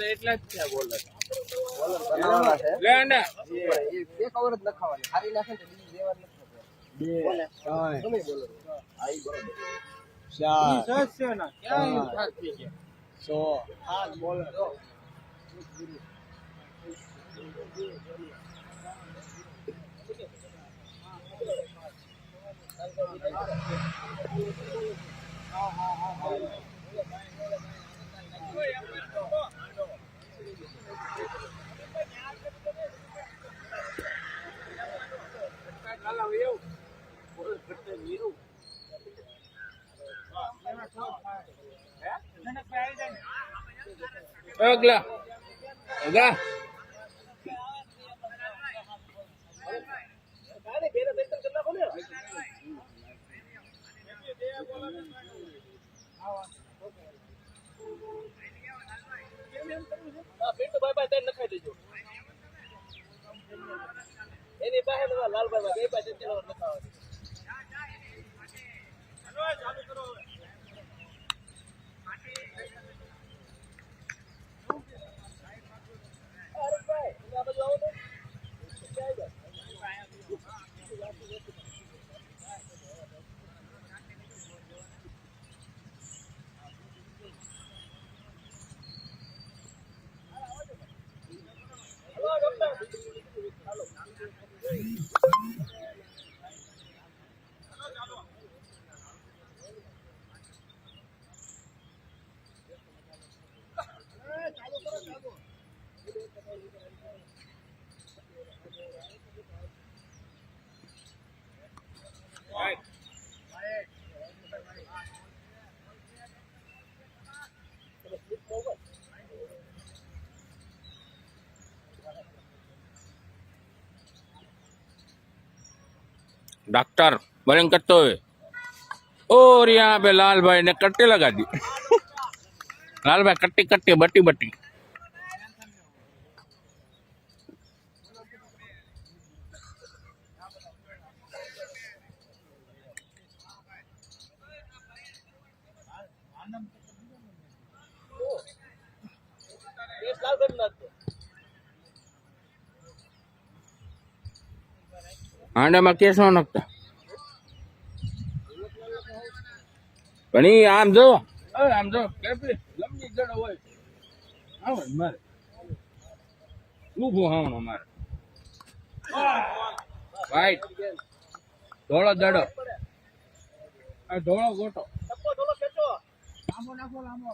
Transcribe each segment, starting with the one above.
એટલા જ છે બોલર બે કવર જ લખાવાની હારી નાખે તો બીજી દેવાની અગલા અગલા એની પાસે લાલભાઈ બે પાસે डॉक्टर बरंग करते हुए और यहाँ पे लाल भाई ने कट्टे लगा दी लाल भाई कट्टी कट्टी बट्टी बट्टी आंडा में केस न नखता पण आम जो કેટલી લંબી જડ હોય આવે મારે ઊભો હાવણો મારે વાઈટ ધોળો જડો આ ધોળો ગોટો ધોળો ખેંચો લાંબો નાખો લાંબો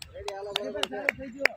રેડી હાલો બરાબર થઈ ગયો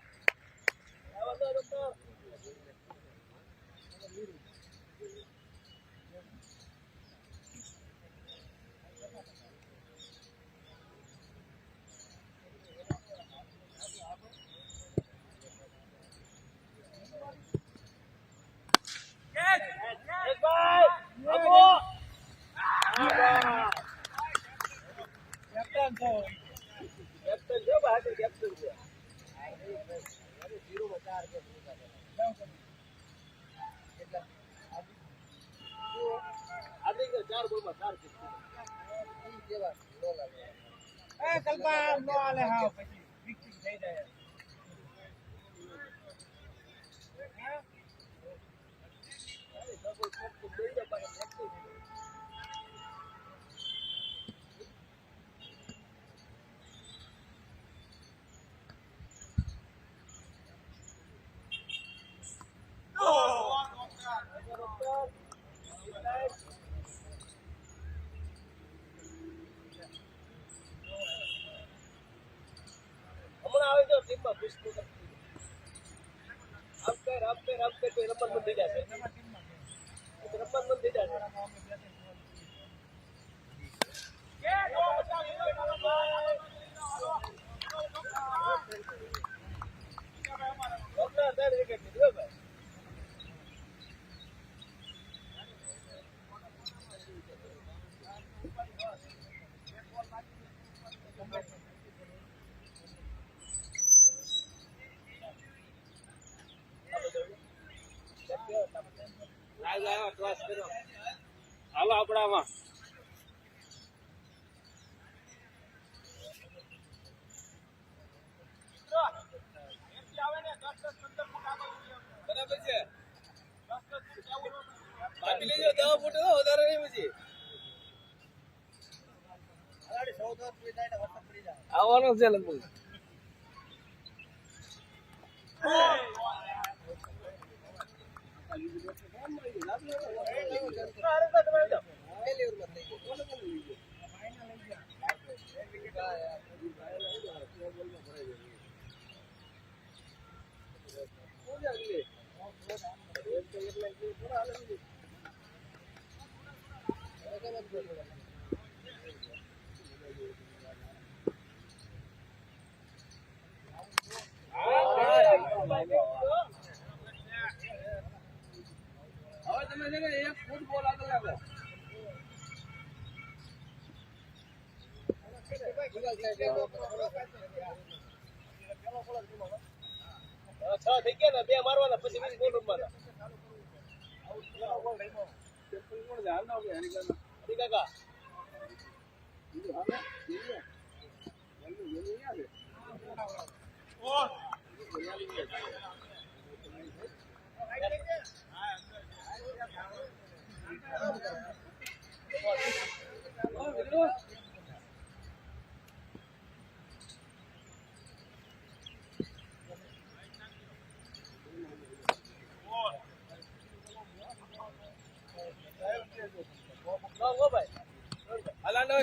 હાલો આપડામાં બરાબર છે. બાકી લેજો 10 ફૂટ વધારે નહીં પછી આવવાનો છે લગભગ. હવે તમે છે ને 1 ફૂટ બોલ આગળ લાગો. છ થઈ ગયા ને 2 મારવાના પછી બીજી બોલ રમવાના. કાકા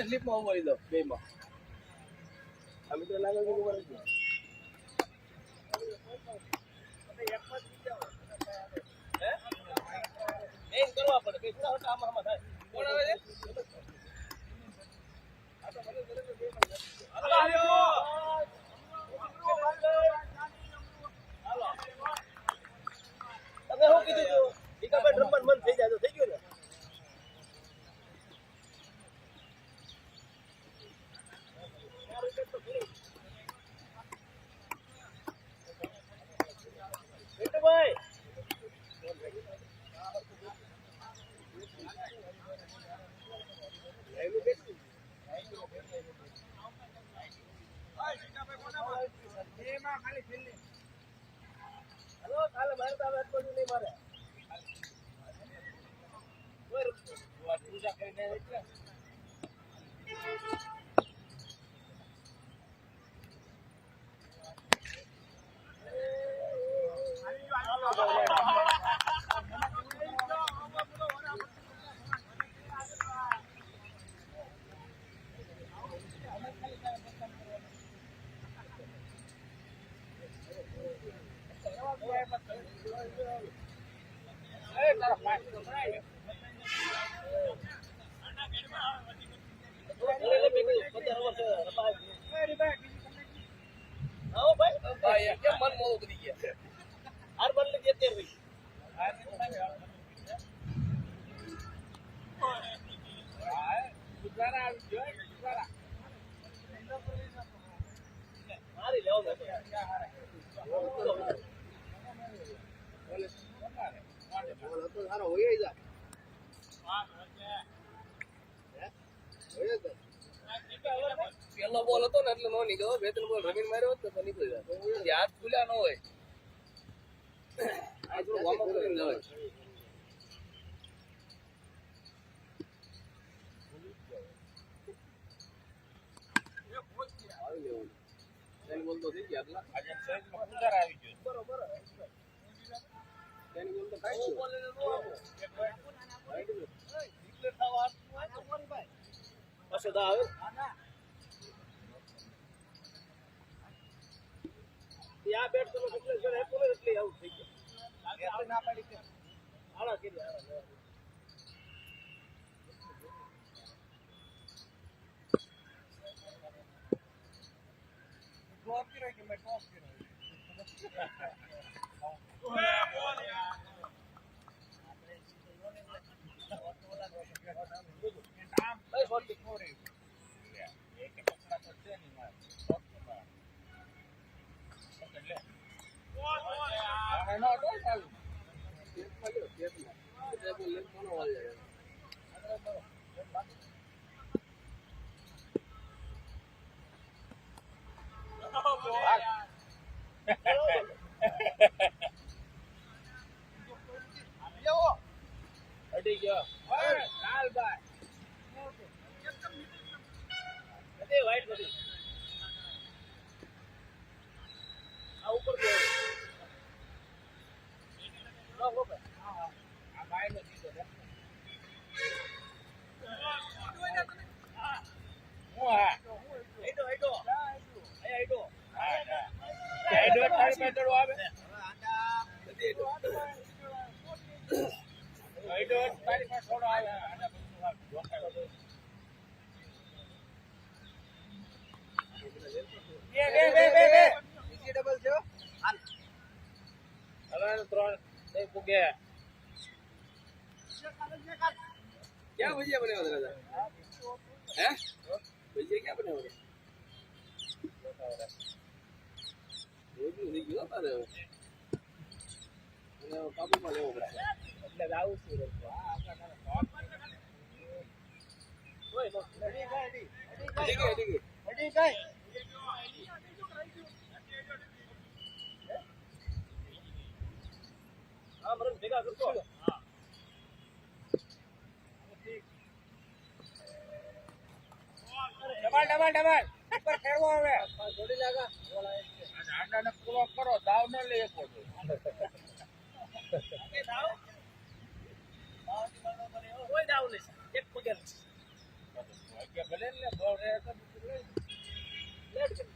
સ્લીપમાં ઉમેરી દો બેમાં. આ મિત્રો લાગે કે ઉમેરી દો. એમ કરવા પડે કે થોડા હોટા આમાં થાય. કોણ આવે છે? આ તો મને જરા બે હાલો તમે શું કીધું તું? ટીકાભાઈ રમવાનું મન થઈ જાય તો થઈ ગયું ને. ભાઈ હલો કાલે મારે તો હવે અટકું નહીં મારે પૂજા કરીને એટલે કેમ મન મોડું કરી ગયા હાર બન લે દેતે ભાઈ મારી લેવો સારો હોય જા પેલો બોલ હતો ને એટલે નો નીકળ્યો. 2-3 બોલ રમીને માર્યો તો નીકળી જાય. હાથ ખુલ્યા ન હોય આ થોડું વોર્મ અપ કરીને જવાય. બોલ તો થઈ ગયા આજે સાઈઝમાં ફુલર આવી ગયો બરોબર. તેની બોલ તો કાઈ બોલ ને નો આપો ડિક્લેર થવા ભાઈ પાછો દા આવે યા બેટ તો ડિક્લેર કરે તો એટલે આઉટ થઈ ગયા. ના પાડી કે આળા કરી આળા टॉप की रही मैं टॉप की रही ओए बोल यार नाम भाई बहुत दिखो रे एक के पकड़ा करते नहीं मार टॉप के मार पकड़ ले बोल यार है ना तो चल देख लो અડી ગયો લાલભાઈ નથી વાઈટ નથી આ ઉપર ગયો આ ભાઈ નો દીધો છે હું હા એડો એડો એડો એડો તારી પેટરો આવે એડો તારી પાસે થોડો આવે આના બે બીજી ડબલ છે હાલ હવે ત્રણ નહીં પૂગે क्या भजिया बने होते दादा हैं भजिया क्या बने होते वो भी नहीं क्यों आता है मैंने काबू में ले उबरा એટલે રાવ છે આ આપણા શોટ ઓય નો અડી ગઈ હા મને ભેગા કરતો હા ડબલ ઉપર ફેરવો હવે જોડી લાગા આડાને પૂરો કરો દાવ ન લે એક ઓટો કોઈ દાવ લે એક પગેલ કે ભલે ને બોલ રે તો લેટ કર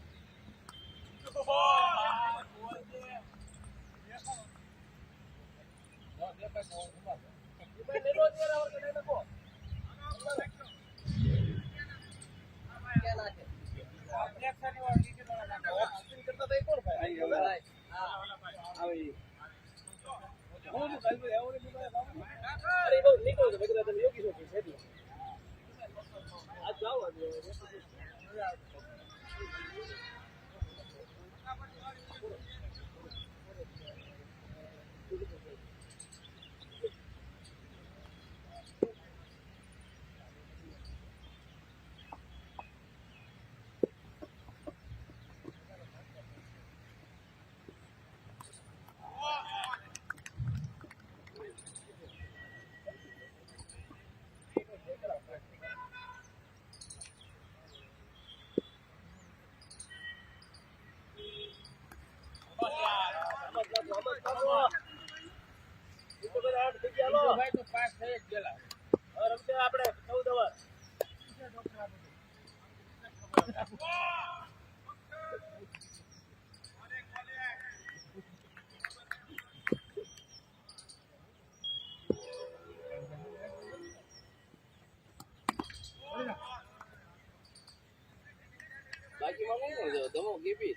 બાકી માં નહીં મળે દમો ગીપી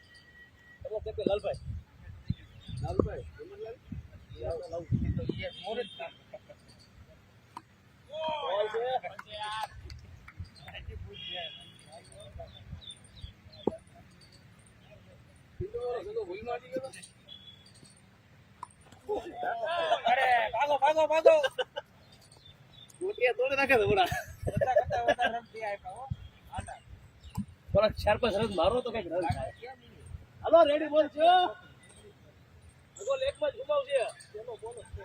દમો કે લાલભાઈ લાલભાઈ લાલ યાર લાવ તો એ મોરત ના બોલ છે યાર આજી પૂછ જાય તો ભૂલ માટી ગયો અરે ભાગો ગોટિયા તોડી નાખે તો બડા બધા રમતી આપ્યા હો આના બોલા 4-5 રન મારો તો કઈક રન થાય હાલો રેડી બોલ છે ગોલ એક માં ઘુમાવજે તેનો બોનસ છે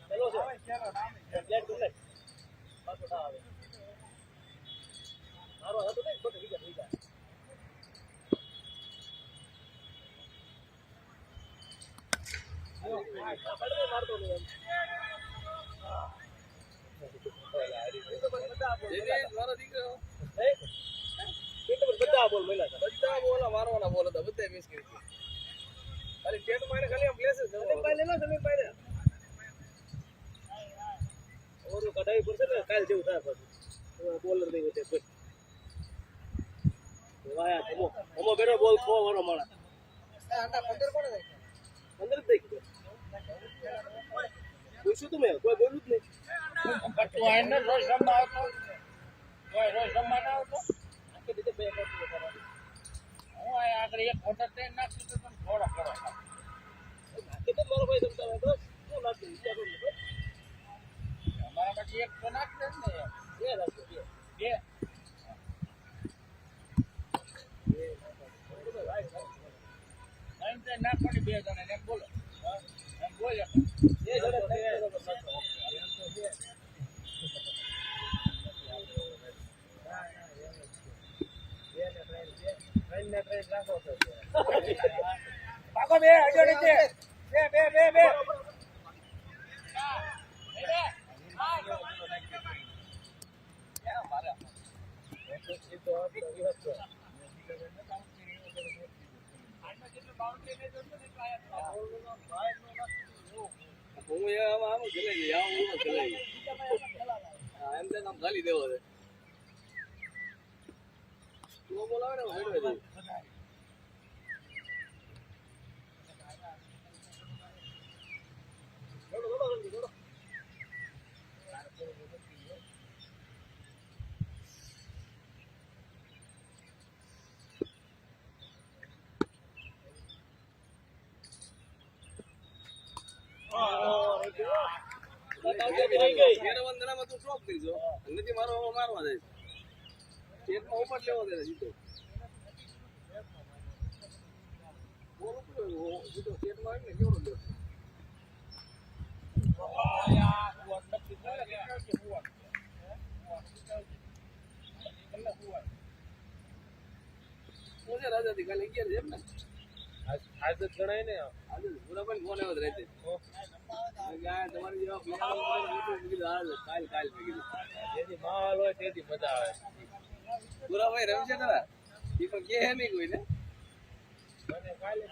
ચલો છે ચાલો નામ પ્લેટ દુલે પાછો ના આવે મારો હતો ને છોટો વિકેટ થઈ જાય પડે મારતો નહીં મારો દીકરો બધા બોલ મળ્યા બધા બોલ મારવાના બોલ હતા બધા મિસ કરી ખાલી ટેટ મારે ખાલી આમ પ્લેસ જ ભાઈ લેલો સમીર ભાઈ ઓર કઢાઈ પડશે ને કાલ જેવું થાય પછી બોલર નહીં હોતે કોઈ વાયા અમો બેરો બોલ ખો વાળો માણા આંડા 15 કોણ થાય 15 જ થઈ પૂછ્યું તું મેં કોઈ બોલું જ નહીં તું આઈને રોજ રમવા આવતો કોઈ રોજ રમવા ના આવતો કે દીધે બે કરતો કરો હું આ આગળ એક ફોટો ટ્રેન નાખી તો તમે થોડો કરો નાખી તો મારો ભાઈ જમતા હોય તો શું નાખી વિચાર કરું એક તો નાખી દે ને બે રાખજો બે નાખવાની બે જણા ને બોલો બોલ બે પાકો બે હજો નીચે બે ખાલી દેવો બોલાવે ને વંદનામાં તું સ્ટોપ થઈ જો નથી મારવા જાય ચેકમાં ઉપર લેવો દે જીતો જીતો ચેકમાં આવે ને કેવડો લે રાજાથી કાલે 11 છે એમ ને આજ જ ગણાય ને આજે પૂરા પણ ફોન આવ્યો રહેતે તમારી જેવા કાલ જેથી માહોલ હોય તેથી મજા આવે પૂરા ભાઈ રમશે ખરા એ પણ કે નહીં કોઈ ને કાલે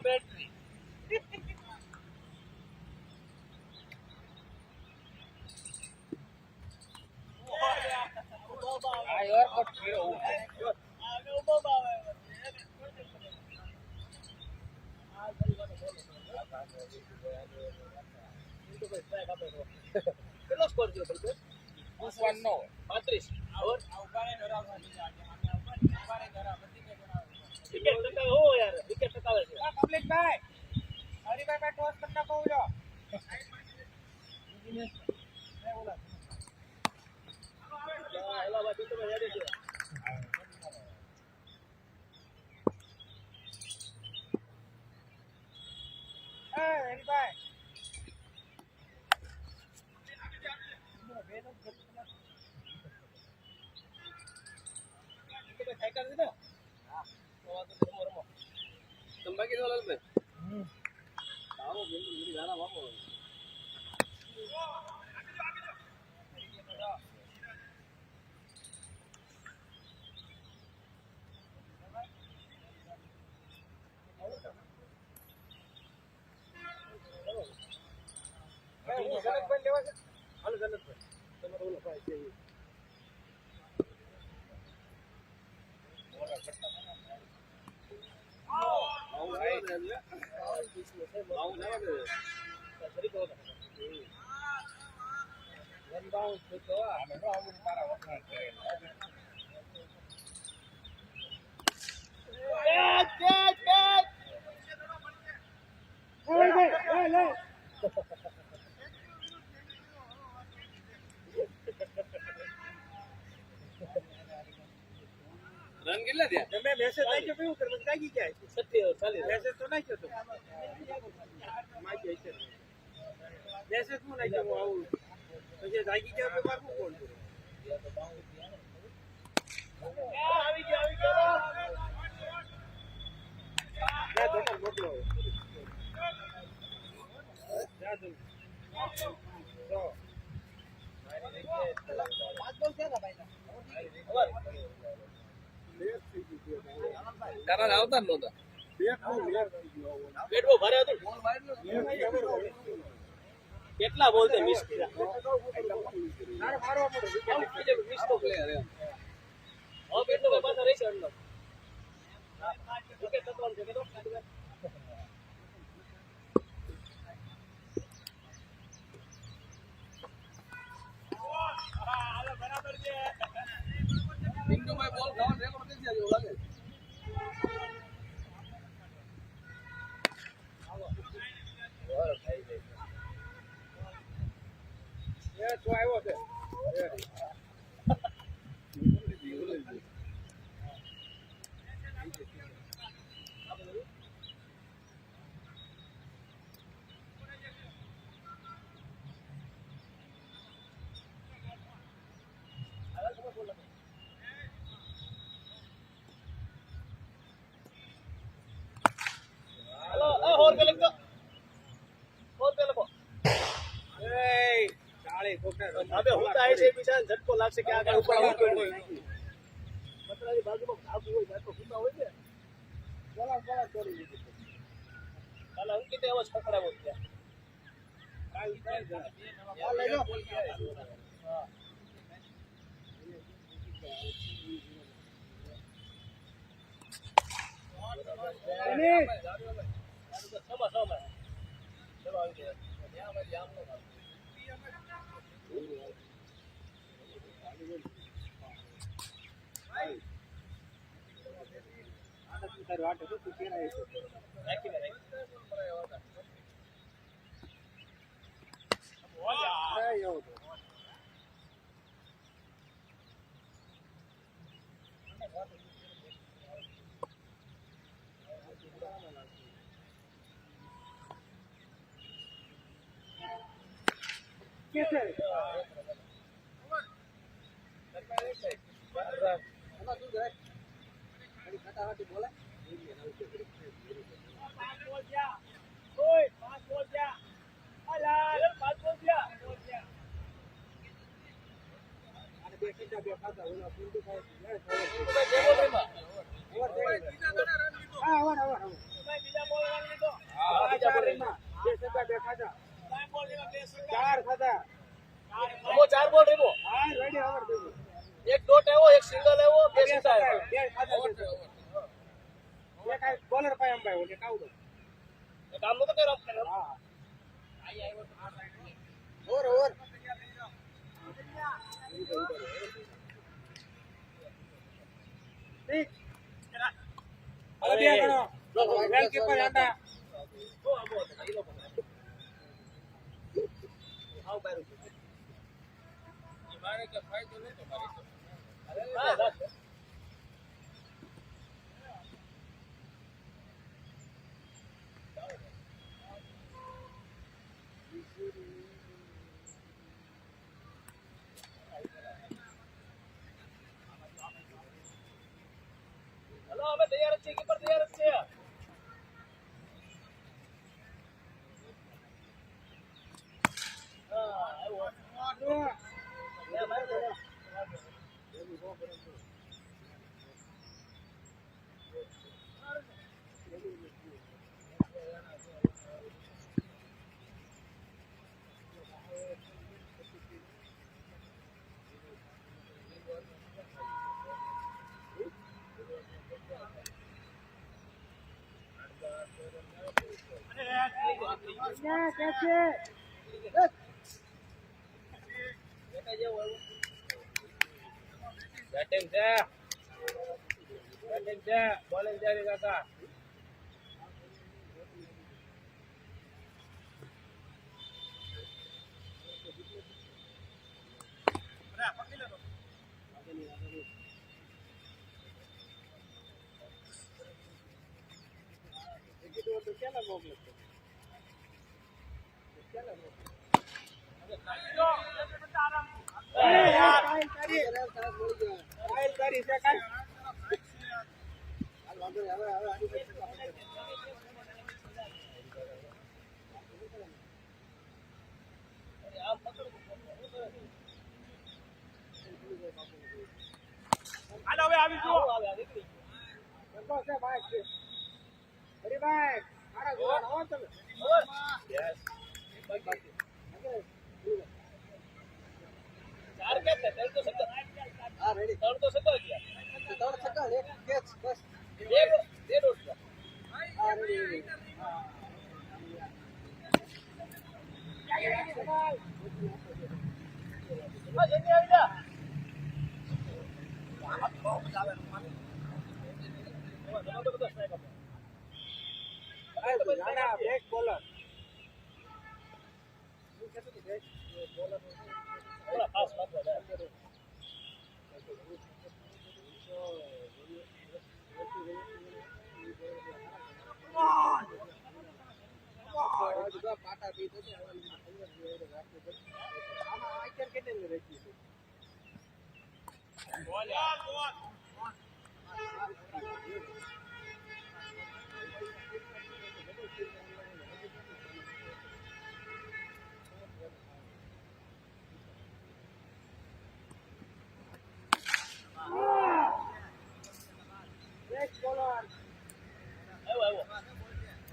બેટરી કેટલો સ્કોર થયો બલકો 35 વિકેટ ટકા હો યાર વિકેટ ટકાવે છે પબ્લિક ભાઈ હરીભાઈ ભાઈ ટોસ કરતા કહું જો હેલા ભાઈ તમે રેડી છે એ હરીભાઈ બાકી તો લાલ ભાઈ આવો બિંદુ ગાના વાપો જનક ભાઈ લેવા છે હાલો જનક ભાઈ તમારો ઓલો ભાઈ છે રન કેટલા થયા તમે મેસેજ નાખ્યો કેવું કરે મને કાગી જાય 40 મેસેજ તો નાખ્યો તો માગી છે મેસેજ હું નાખ્યો હું આવું પછી જાગી ગયા તો મારું કોણ આવી ગયો લે તો મોકલો જા દઉં તો પાંચ બોલ છે ને ભાઈ તારા આવતા નહોતા બેટ બહુ ભારે હતું કેટલા બોલ તે મિસ કર્યા મારો મિસ તો પ્લેયર હવે બેટ નો પાછા રહેશે અંદર વિકેટ તત્વાન છે કે બરાબર છે બિંદુભાઈ તો આવ્યો છે ઝટકો લાગશે કે આગળ ઉપર બાજુમાં ધાબુ હોય તો હુતા હોય ને બોલા ચોરી લીધી કાલે અંકિત એવો જ પકડાવો ત્યાં લઈ લો હા ચાર બોલ રેમો એક ડોટ આવ્યો એક સિંગલ આવ્યો બે સીધા આવ્યો બોલર પાય અંબાઈ ઓલે કાઉ એ કામ નતો કર્યો હા આઈ આવ્યો ઓર ઠીક અરે બે ગણો વેલ કીપર આટા તો આબો ઈ લોકો આવ બારું મારે કે ફાયદો નતો મારી તો અરે બસ હલો અમે તૈયાર છીએ કીપર તૈયાર છે હા આવ્યો બેટિંગ છે બોલિંગ જારી કાકા બોલર કેટલી રાખી છે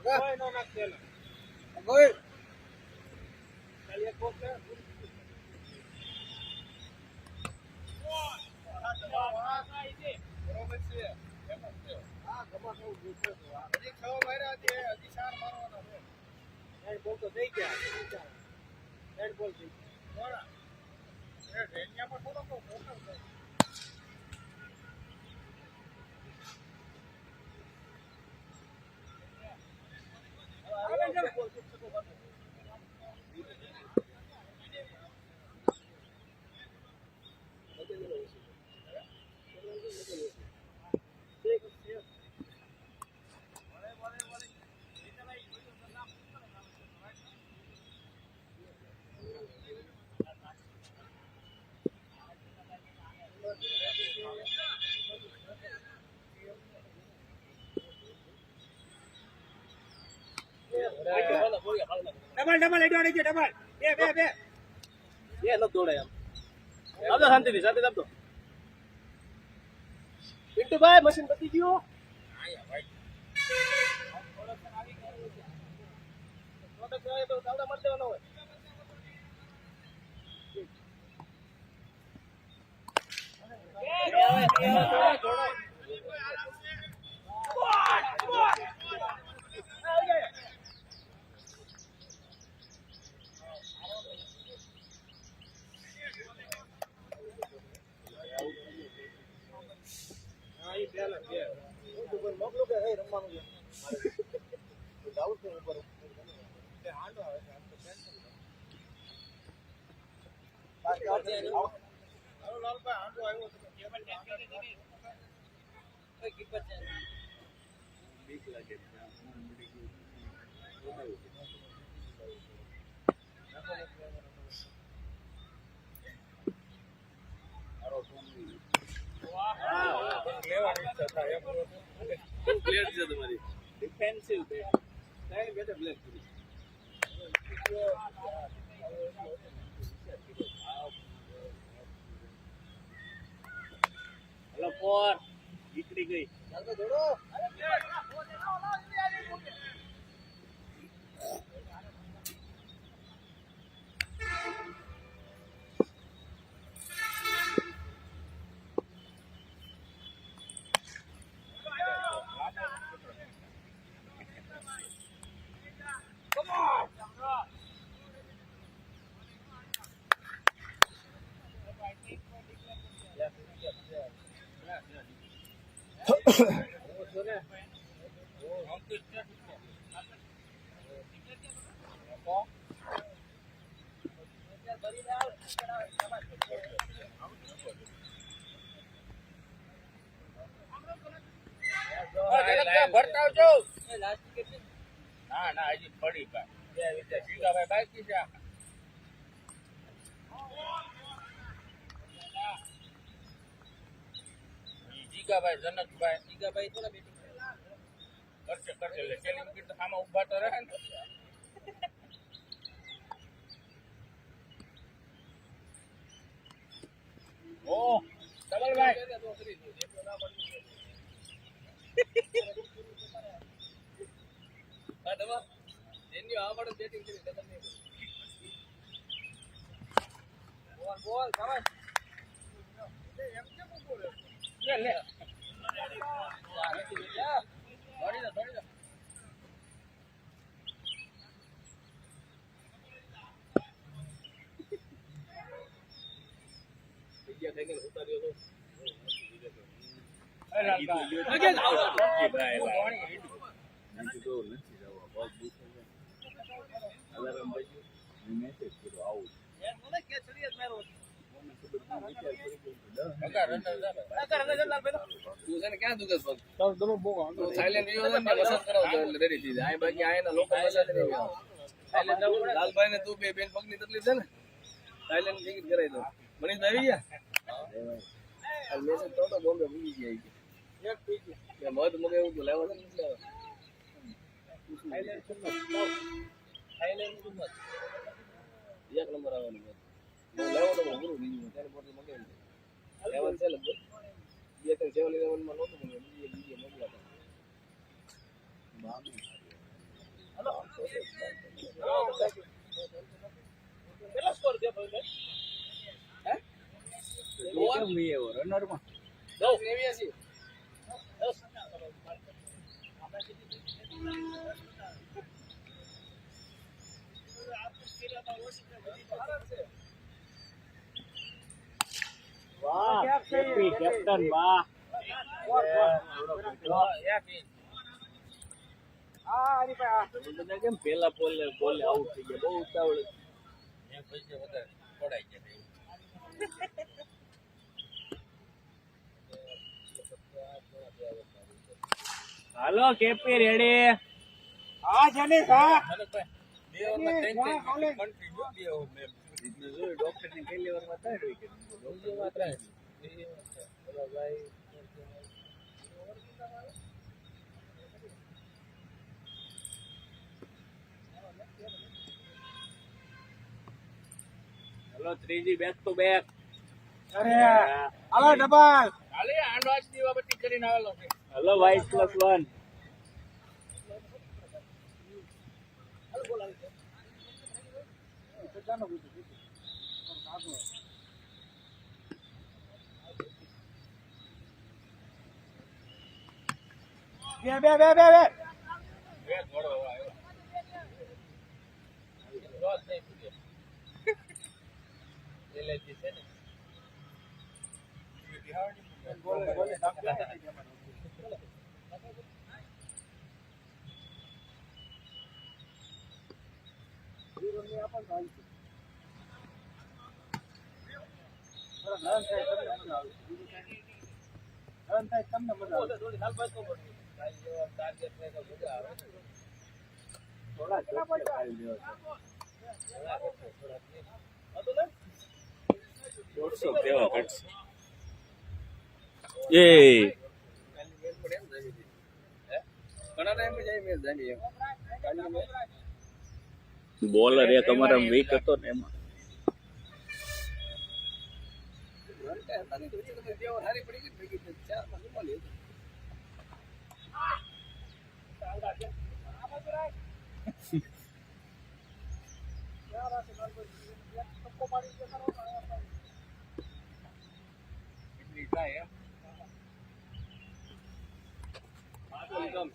કોઈ નો નાખશે કોઈ ચાલી એક બોલ છે ડબલ એડવાડી છે ડબલ બે એ ન દોડે એમ આપજો શાંતિથી આપજો પિન્ટુભાઈ મશીન પતી ગયું પ્લેયર છે તમારી ડિફેન્સિવ છે સાઈડ બેઠે બ્લેક હેલો ફોર નીકળી ગઈ ચાલો જોડો ના હજી પડી ભાઈ બાકી છે જીગાભાઈ જનકભાઈ જીગાભાઈ થોડા બેઠી કરશે એટલે ચેલેન્જ કીટ આમાં ઉભા તો રહે ને ઓ ડબલભાઈ બોલ ખબર લે લાલભાઈ ને તું બે બેન પગ ની તકલીફ છે ને થાઈલેન્ડ ટિકિટ કરાવી દો મનીષ આવી ગયા આ મેસેજ તો બોમ્બે મૂકી ગયા એક ટિકિટ મત મગે એવું તો લેવા નથી લેવા થાઈલેન્ડ કિંમત થાઈલેન્ડ કિંમત એક નંબર આવવાનું છે લેવો તો ગુરુ બીજું ત્યારે પોતે મગે લેવા છે લગભગ 2-3 માં નહોતું મને બીજે મોકલા હેલો કેટલા સ્કોર દે ભાઈ હે કેમ વી એવો રનર માં 89 વાહ કેપ્ટન વાહ કેમ પેલા બોલે આઉટ થઈ ગયા બહુ ઉતાવળ હાલો કેપી રેડી હા જનીશ હા ડોક્ટર ની પહેલી વાર માં 3 વિકેટ હેલો ત્રીજી બેક ટુ બેક અરે હાલો ડબલ હાલે આંડવાજ દીવાબત્તી કરીને આવેલો છે હેલો વાઇટ +1 બે થોડો આવ્યો રોજ નહીં પૂછે એલેજી છે ને બોલર એક અમારા વીક હતો ને એમાં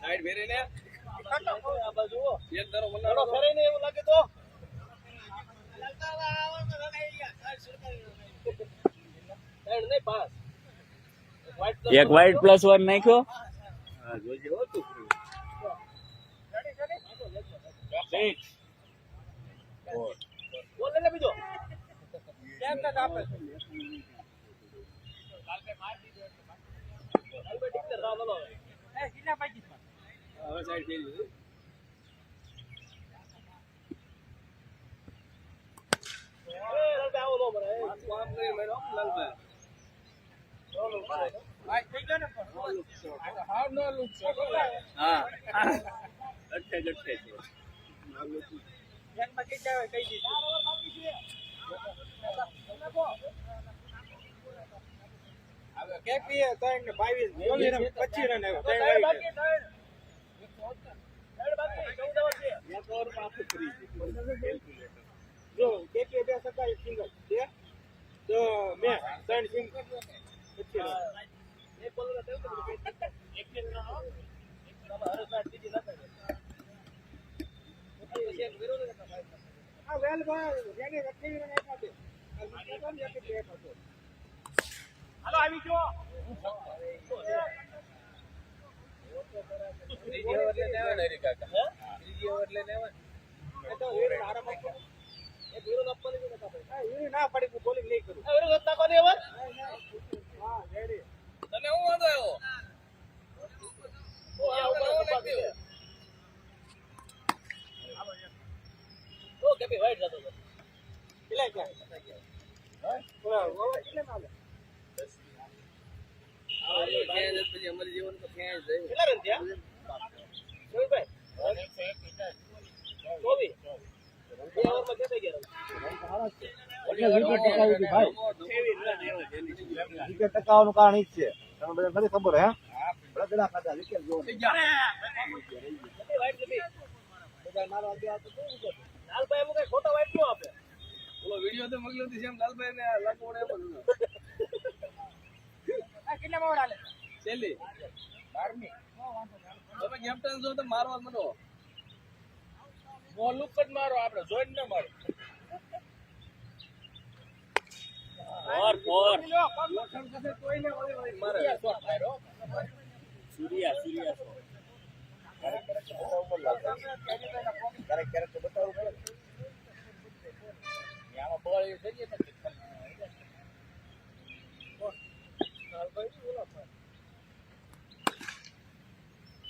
સાઈડ ભેરે ને આ બાજુ એક ધારો મનાડો ફરે ને એવું લાગે તો એક વાઇટ +1 નાખ્યો હા જોજે હો તું બોલ લે બીજો કેમ ના આપે કાલ કે માર દીધો કાલ બે ટિકર રાવ લો એ કિના પાકી હવે સાઈડ ફેરી દીધું એ લાલ આવો લો બરે કામ કરી મેરો લાલ ભાઈ લો ભાઈ થઈ ગયો ને હાવ નો લુક હા અચ્છા જટ્ટે એક બાકી જાવે કઈ દીધું બાકી છે હવે કે પીએ 3 22 બોલી રમ 25 રન આવ્યો 3 બાકી 3 બાકી 14 ઓવર છે એક ઓવર માં આખું ફ્રી જો કે બે સકા સિંગલ છે તો મે 3 સિંગલ 25 રન એક બોલર હતો એક કે ના હો એક હરસ ના ટીજી ના કરે પછી એક વિરોધ કરતા ભાઈ આ વેલ ભાઈ જેને 28 રન આપ્યા છે આ કોણ એક બેટ હતો હાલો આવી ગયો ત્રીજી ઓવર લઈને આવે ને કાકા ત્રીજી ઓવર લઈને આવે એ તો વીર આરામ આપો એ વીરો આપવાની છે કાકા ભાઈ વીર ના પડી બોલિંગ નહીં કરું વીરો ગત્તા કોને ઓવર હા રેડી તને હું વાંધો આવ્યો ઓ આ ઉપર નાખી ઓ કે ભાઈ વાઈટ જતો પેલા ક્યાં પછી અમારી જીવન તો ક્યાંય જાય કેટલા રન થયા જોઈભાઈ 24 બે ઓવરમાં કેટલા ગયા વિકેટ ટકાવવાનું કારણ ઈ જ છે તમને બધાને નથી ખબર હે રગડા ખાધા વિકેટ જોવો કેટલી વાઇટ લીધી બધા મારો અભ્યાસ તો શું છે લાલભાઈ એમ કઈ ખોટા વાઇટ નો આપે ઓલો વિડિયો તો મોકલ્યો હતો જેમ લાલભાઈ ને લાગવડે એમ જ આ કેટલા માં ઓડાલે છેલ્લી 12મી તમે કેપ્ટન છો તો મારવા મનો બોલ લુક જ મારો આપણે જોઈન ન મારો ફોર લોખંડ પાસે કોઈને વળી વળી મારે શોટ માર્યો સૂર્યા ક્યારેક તો બતાવવું પડે આમાં બોલ એ થઈ ગઈ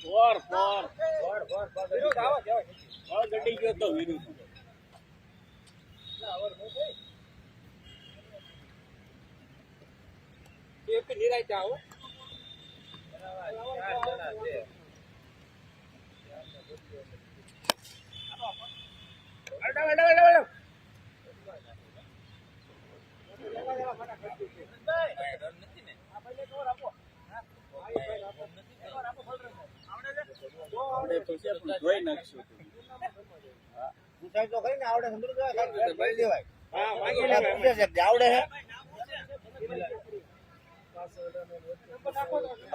ફોર વિરુદ્ધ આવો જવાય ગડી ગયો તો વિરુદ્ધ એ નિરાય જાઓ જોઈ નાખશું પૂછાય તો ખરી ને આવડે સમજુ ભાઈ દેવાય હા માંગી લેવાય પૂછે છે આવડે હે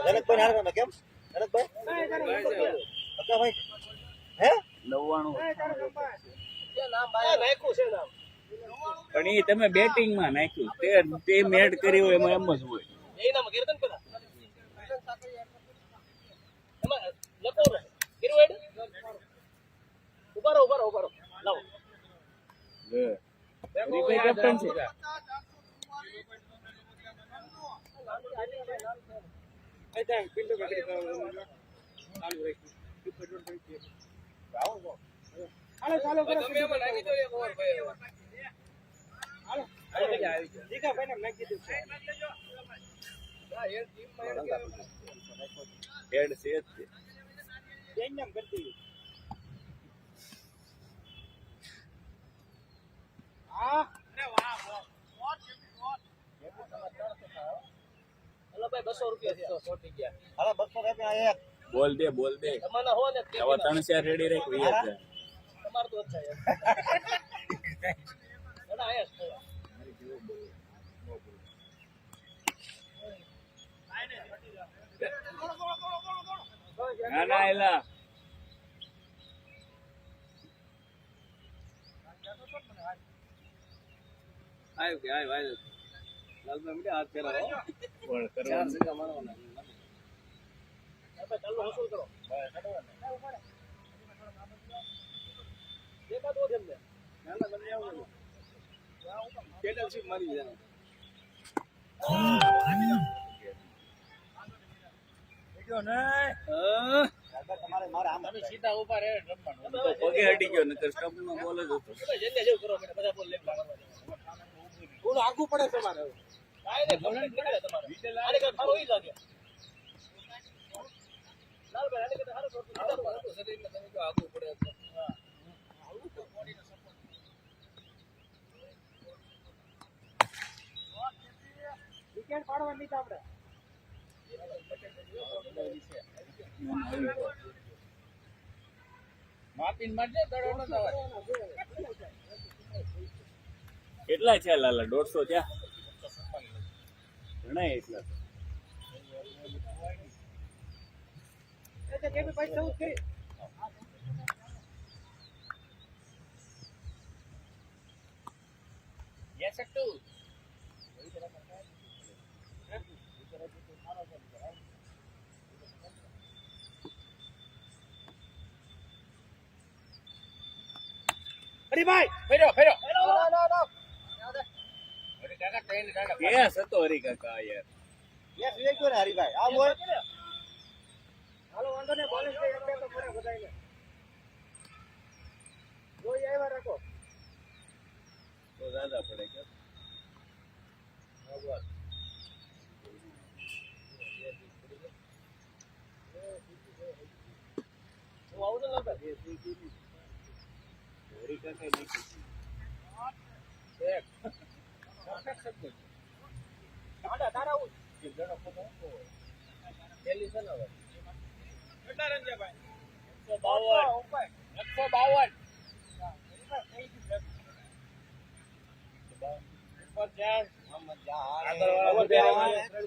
જનકભાઈ હાર તમે કેમ જનકભાઈ હતા ભાઈ હે 99 નાખ્યું છે નામ પણ એ તમે બેટિંગ માં નાખ્યું તે મેડ કરી હોય એમાં એમ જ હોય એ નામ કીર્તન પેલા એમાં લખો રે કિરવેડ ઉભારો લાવો રીભાઈ કેપ્ટન છે ચાલો કરો તમે એમાં નાખી દો એક ઓવર ભાઈ દીકા ભાઈ નામ નાખી દીધું હા એ ટીમ માં હેડ છે જ તે. બેન નામ કરતી હા અરે વાહ હલો ભાઈ 200 રૂપિયા છે છોટી ગયા હાલો 200 રૂપિયા એક બોલ દે તમારા હો ને આવા 3-4 રેડી રાખ વઈ જ જાય. તમાર તો અચ્છા યાર ના આયા ના એલા આવ્યો કે આવ્યો લાલભાઈ મીઠા હાથ ફેરવો બોલ ચાર કરવાનું સિક્કા મારવાના ભાઈ ચાલો વસૂલ કરો દેખા દો જેમને ના ના તમે આવો કેટલ શીપ મારી જાય વિડિયો ને તમારે મારે આમ તમે સીધા ઉભા રહે રમવાનું તો પગે હટી ગયો નકર સ્ટમ્પ માં બોલ જ હતો તમે જેને જેવું કરો મને બધા બોલ લેવા બોલ આગું પડે તમારે કાઈ ને ગમે નીકળે તમારે આને કે ખારો ઈ લાગે લાલભાઈ આને કે હારો છોડ તો શરીરમાં તમે જો આગળ પડે તો વિકેટ પાડવાની છે આપણે માપીને મારજે દડો ન થવા કેટલા છે લાલા 150 થયા ઘણા એટલા એટલે કે પૈસા ઉઠ કરી યસ સટ્ટુ અરે ભાઈ ફેરો અરે કાકા ટ્રેન કાકા કેસ હતો હરી કાકા યાર યસ વિજય ગયો ને હરીભાઈ આમ હોય હાલો વાંધો ને બોલિંગ છે એક બે તો પૂરા બધાઈને જોઈ આવ્યા રાખો તો દાદા પડે કે આડા તારા આવું પેલી છે ને હવે કેટલા રન છે ભાઈ 152 ઉપર ચાર આગળ વાળા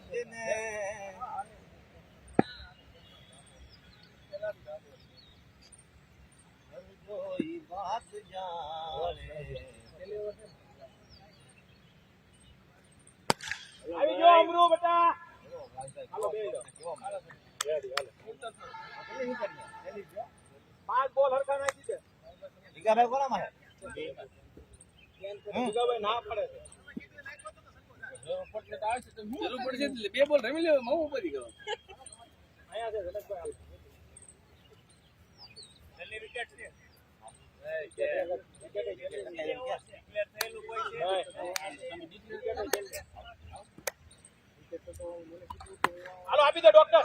આવી જો અમરો બેટા હાલો બે પાંચ બોલ હરખા નાખી દે જીગાભાઈ કોનામાં જીગાભાઈ ના પડે જરૂર પડશે એટલે બે બોલ રમી લેવો હું ઉપર ગયો અહીંયા છે જનકભાઈ છેલ્લી વિકેટ છે હાલો આપી દે ડોક્ટર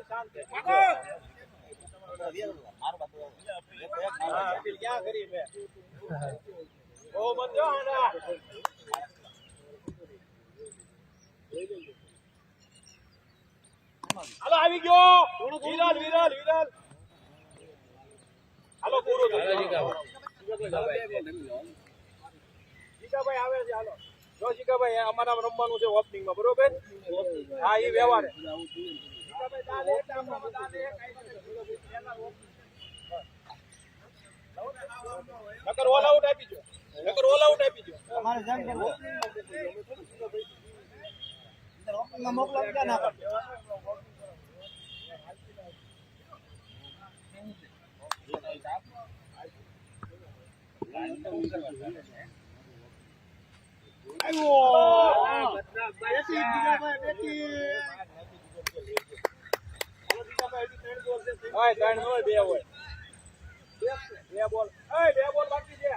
શાંતિ હા અપીલ ક્યાં કરી મેં ઓ બંધો આના હાલો આવી ગયો વિરાલ વિરાલ વિરાલ હાલો પૂરું જીગાભાઈ આવે છે હાલો જો જીગાભાઈ અમારા રમવાનું છે ઓપનિંગ માં બરોબર હા એ વ્યવહાર જીગાભાઈ દાદે નકર ઓલ આઉટ આપી દો નકર ઓલ આઉટ આપી દો તમારે જેમ કરવું ઓપનિંગમાં મોકલાવ ક્યાં ના પડે ત્રણ હોય બે હોય બે બોલ બે બોલ બાકી છે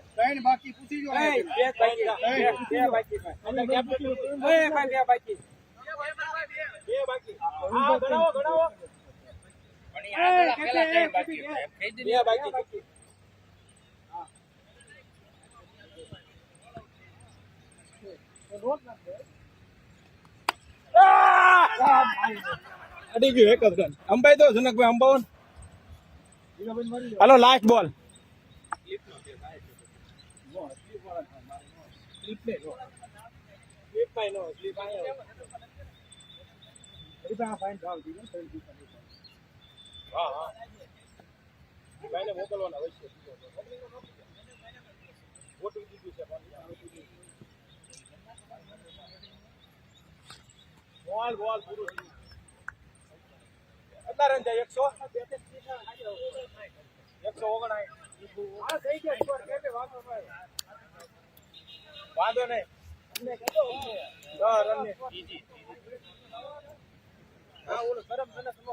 ત્રણ બાકી પૂછી જો બે બાકી હા ગણાવો ગણાવો પણ ઈ આગળ પેલા ત્રણ બાકી છે. કહી દીધું. બે બાકી અડી ગયું એક જ રન અંબાઈ દો જનકભાઈ અંબાવન હાલો લાસ્ટ બોલ મોકલવાના હોય છે વોટિંગ દીધું છે બોલ બોલ પૂરું કેટલા રન જાય 100 વાંધો નહીં 10 રન ને હા ઓલો ગરમ તને સમજો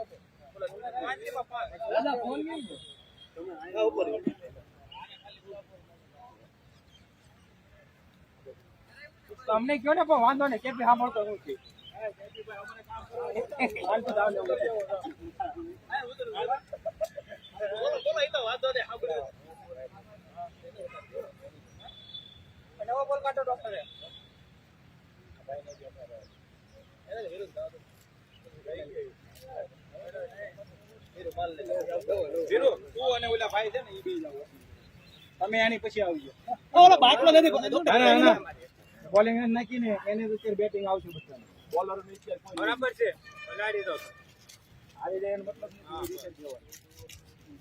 ઓલો 5 માં 5 ફોન નહીં હા ઉપર તમને કયો ને પણ વાંધો નહીં કેપી સાંભળતો નથી નવો બોલ કાઢો ડોક્ટરે તું અને ઓલા ભાઈ છે ને એ બે જાવ તમે આની પછી આવજો ઓલો બાટલો નથી બોલિંગ નાખીને એને તો બેટિંગ આવશે બધા બોલર બરાબર છે બગાડી દો આવી જાય એનો મતલબ નથી રીતે જોવાનું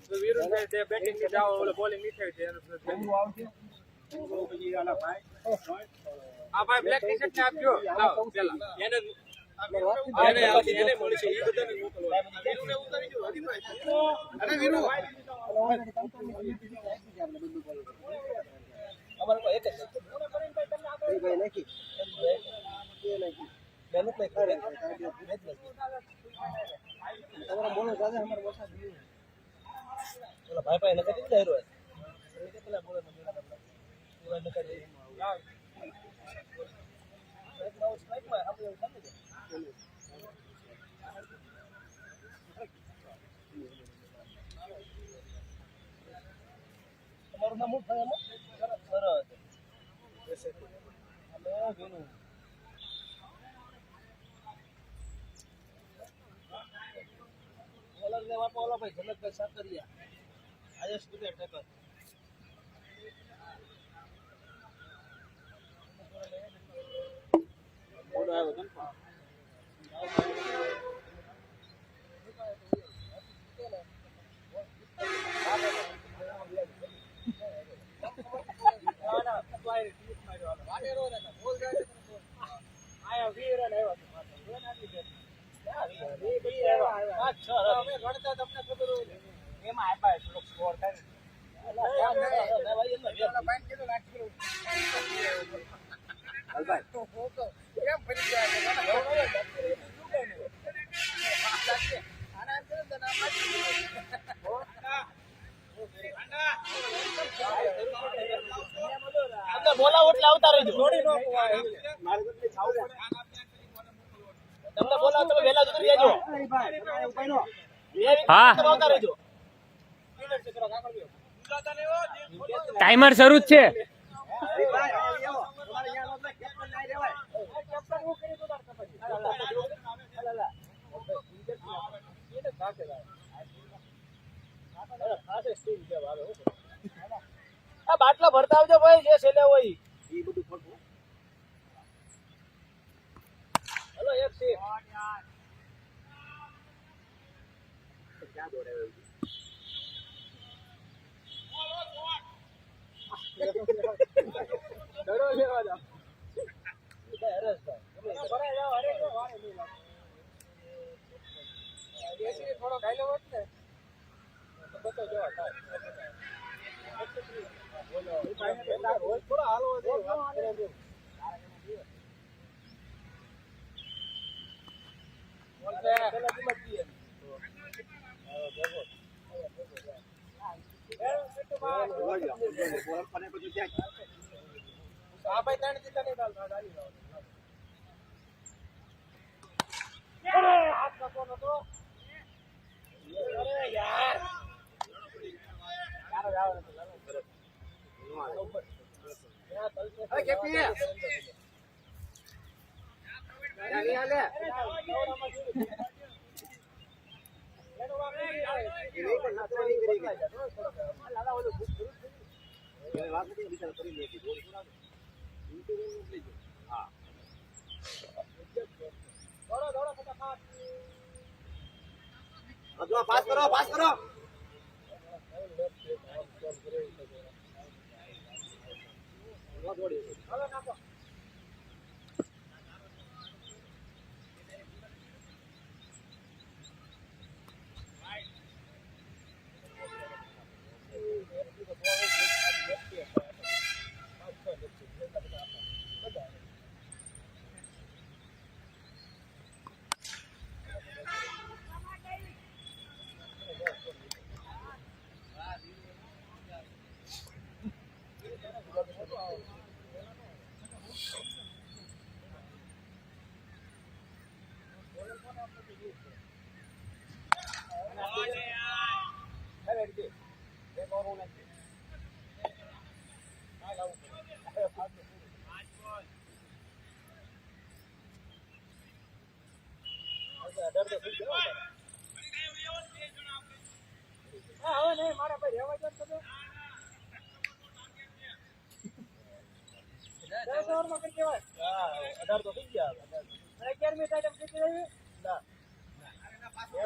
તો વિરુદ્ધ છે બેટિંગ ની જાવ ઓલો બોલિંગ ની થાય છે એનો આવશે પછી આલા ભાઈ આ ભાઈ બ્લેક ટી-શર્ટ ને આપજો લાવ પેલા એને એને મળી છે એ બધાને મોકલવા વિરુને ઉતારી જો હરીભાઈ અરે વિરુ અમાર કોઈ એક જ ભાઈ નાખી મહેનત નહીં કરે તમારા બોલો દાદા અમાર વરસાદ નહીં ઓલા ભાઈ ભાઈ નકર કેટલા હેરો કેટલા બોલે પૂરા નકર યાર એક નવો સ્ટ્રાઇક માં આપણે સમજી તમારું નામ શું થાય એમાં જનકભાઈ સાકરિયા આયેશ કુદર ટેકર ઓડો આવ્યો કન્ફર્મ બોલાવો એટલે આવતા રહેજો તમને બોલાવો તમે વહેલા ઉતરી જજો હા આવતા રહેજો ટાઈમર શરૂ જ છે આ બાટલા ભરતા આવજો ભાઈ જે છેલ્લે હોય ઈ બધું ખોટું હલો એક સીટ ક્યાં દોડાવે ડરો લેવા દો હરેશભાઈ ભરાઈ જાવ હરે જો વારે નહીં લાગે દેશી થોડો ખાઈ લેવો ને તો બધો જોવા થાય રોજ થોડો હાલવો જોઈએ આ ભાઈ ત્રણ ચિંતા નહીં હાથ નતો નતો અરે યાર પાસ કરો પાસ કરો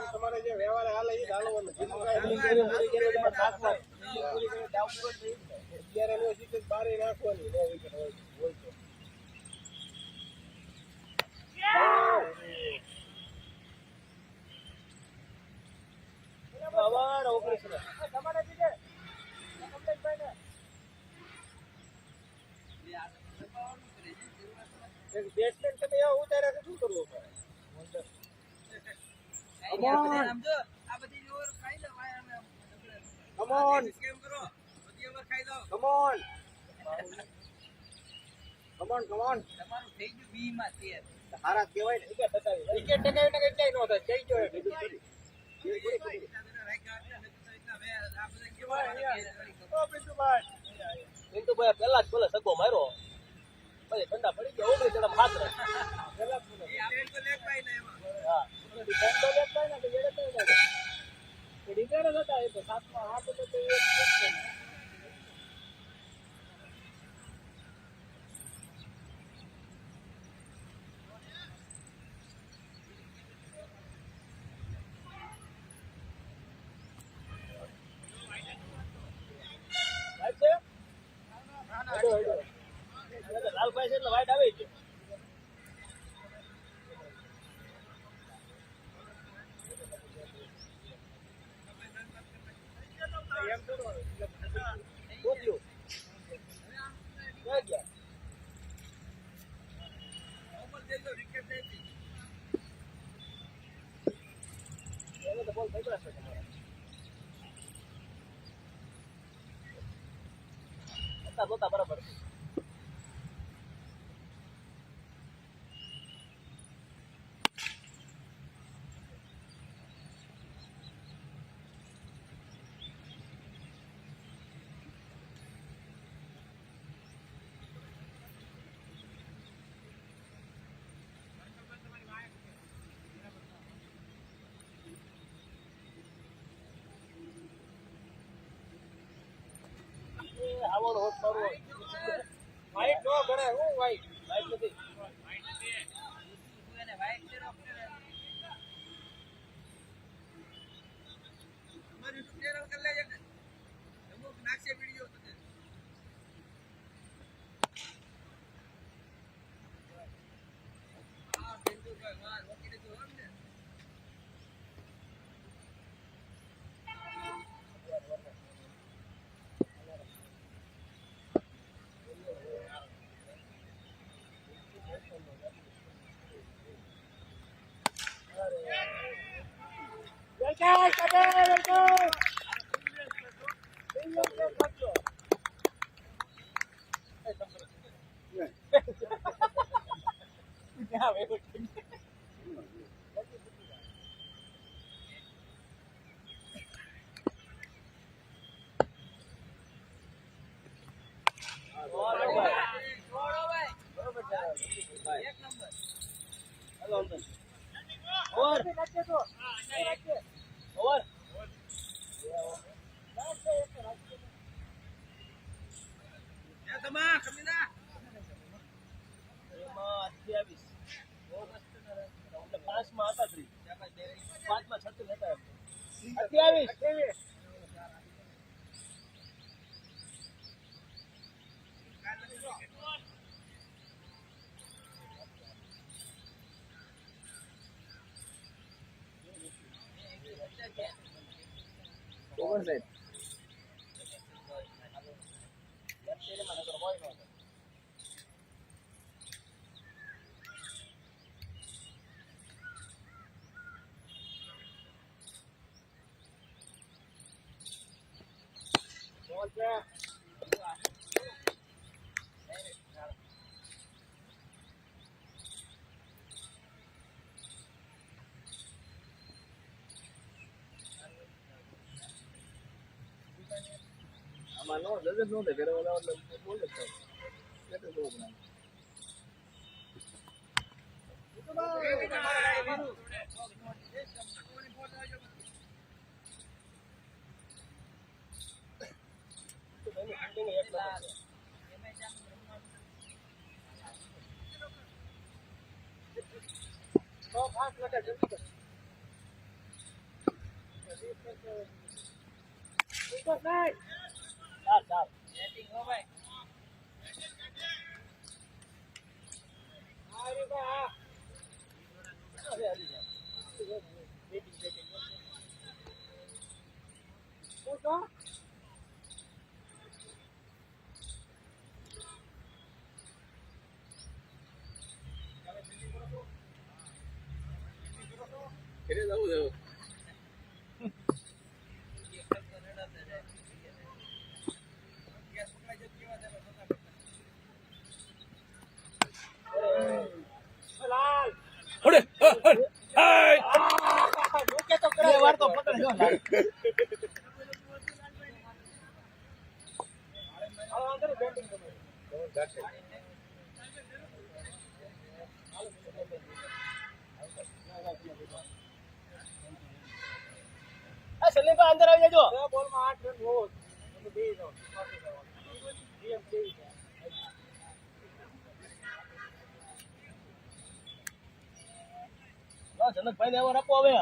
તમારે જે વ્યવહાર હાલે એ હાલવાનું બારે નાખવાની હોય તો હારા કેવાય ને વિકેટ ટકાવીને કઈ ક્યાંય ન થાય જઈ ગયો પિન્ટુભાઈ પેલા જ બોલે સગો માર્યો પછી ઠંડા પડી ગયા ઓગળી જણા ફાતરે હા હતા એ તો સાતમા હાથ હતો તો એ લાલભાઈ છે એટલે વાઈટ આવે છે. બરાબર આવડો હોત મારું વાઈટ નો ગણાય હું વાઈટ નથી આમાં નો જજ નો થાય ઘરે ઓલા બોલે છે એટલે બહુ બનાવે ઘરે જવું જવું સલીમભાઈ અંદર આવી જજો. બોલમાં 8 રન હોવો તમે બે જાઓ નિયમ કેવી છે જનકભાઈ ને એવો રાખો હવે.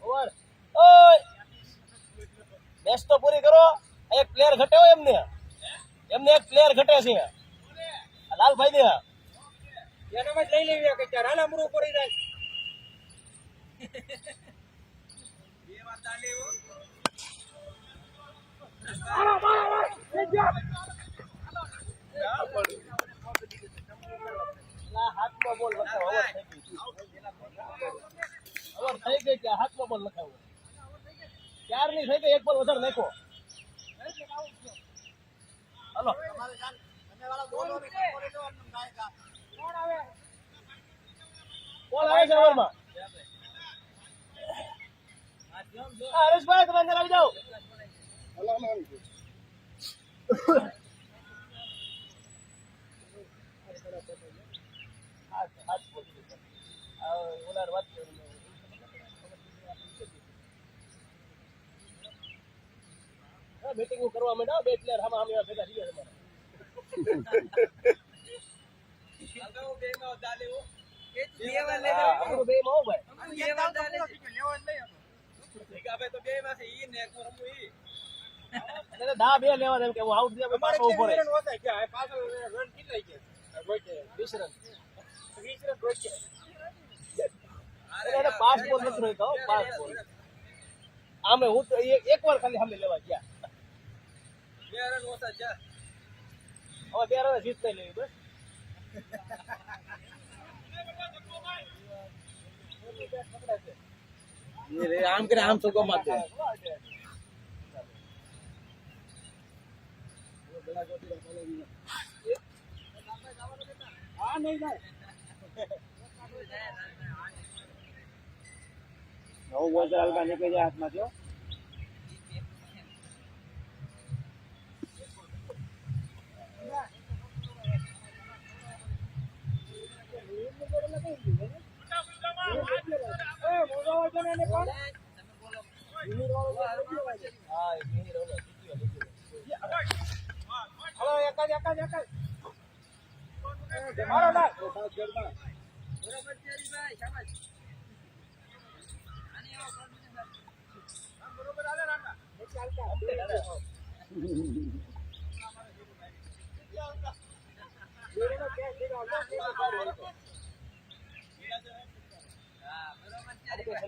ઓવર. ઓય મેચ તો પૂરી કરો. એક પ્લેયર ઘટે હોય એમને એક પ્લેયર ઘટે છે. લાલભાઈ ને એને મત લઈ લેવી કે ચાર હાલા મરું પડી જાય હાથમાં બોલ લખાવો. ઓવર થઈ ગઈ કે હાથમાં બોલ લખાવો. ચાર ની થઈ ગઈ, એક બોલ વધારે નાખો. હાલો બોલ આવે છે ઓવરમાં. હરેશભાઈ તમે અંદર આવી જાઓ. બેટિંગ કરવા માંડ્યા બે પ્લેયર હામાં હામે ભેગા થઈ ગયા દા બે લેવા એમ કે હું આઉટ દે પાછો ઉભો રહે. પાછળ રન કેટલા ગયા 20 રન 20 રન રોકે એને 5 બોલ નથી રહ્યો. 5 બોલ આમે હું તો એક વાર ખાલી સામે લેવા ગયા. 2 રન ઓછા છે હવે 2 રન જીત થઈ લેવી બસ. આમ કરે આમ તો ગમાતે હા નહીં જાય નવું બોલ હલકા નીકળી જાય હાથમાંથી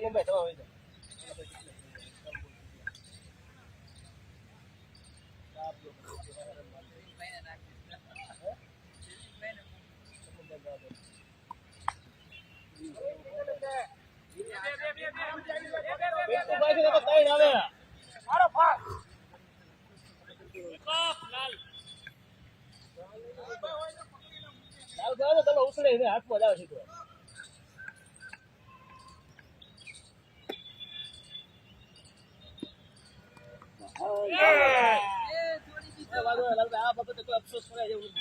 હાથમાં જાવ છે આ બાબતે કોઈ અફસોસ કરે જેવું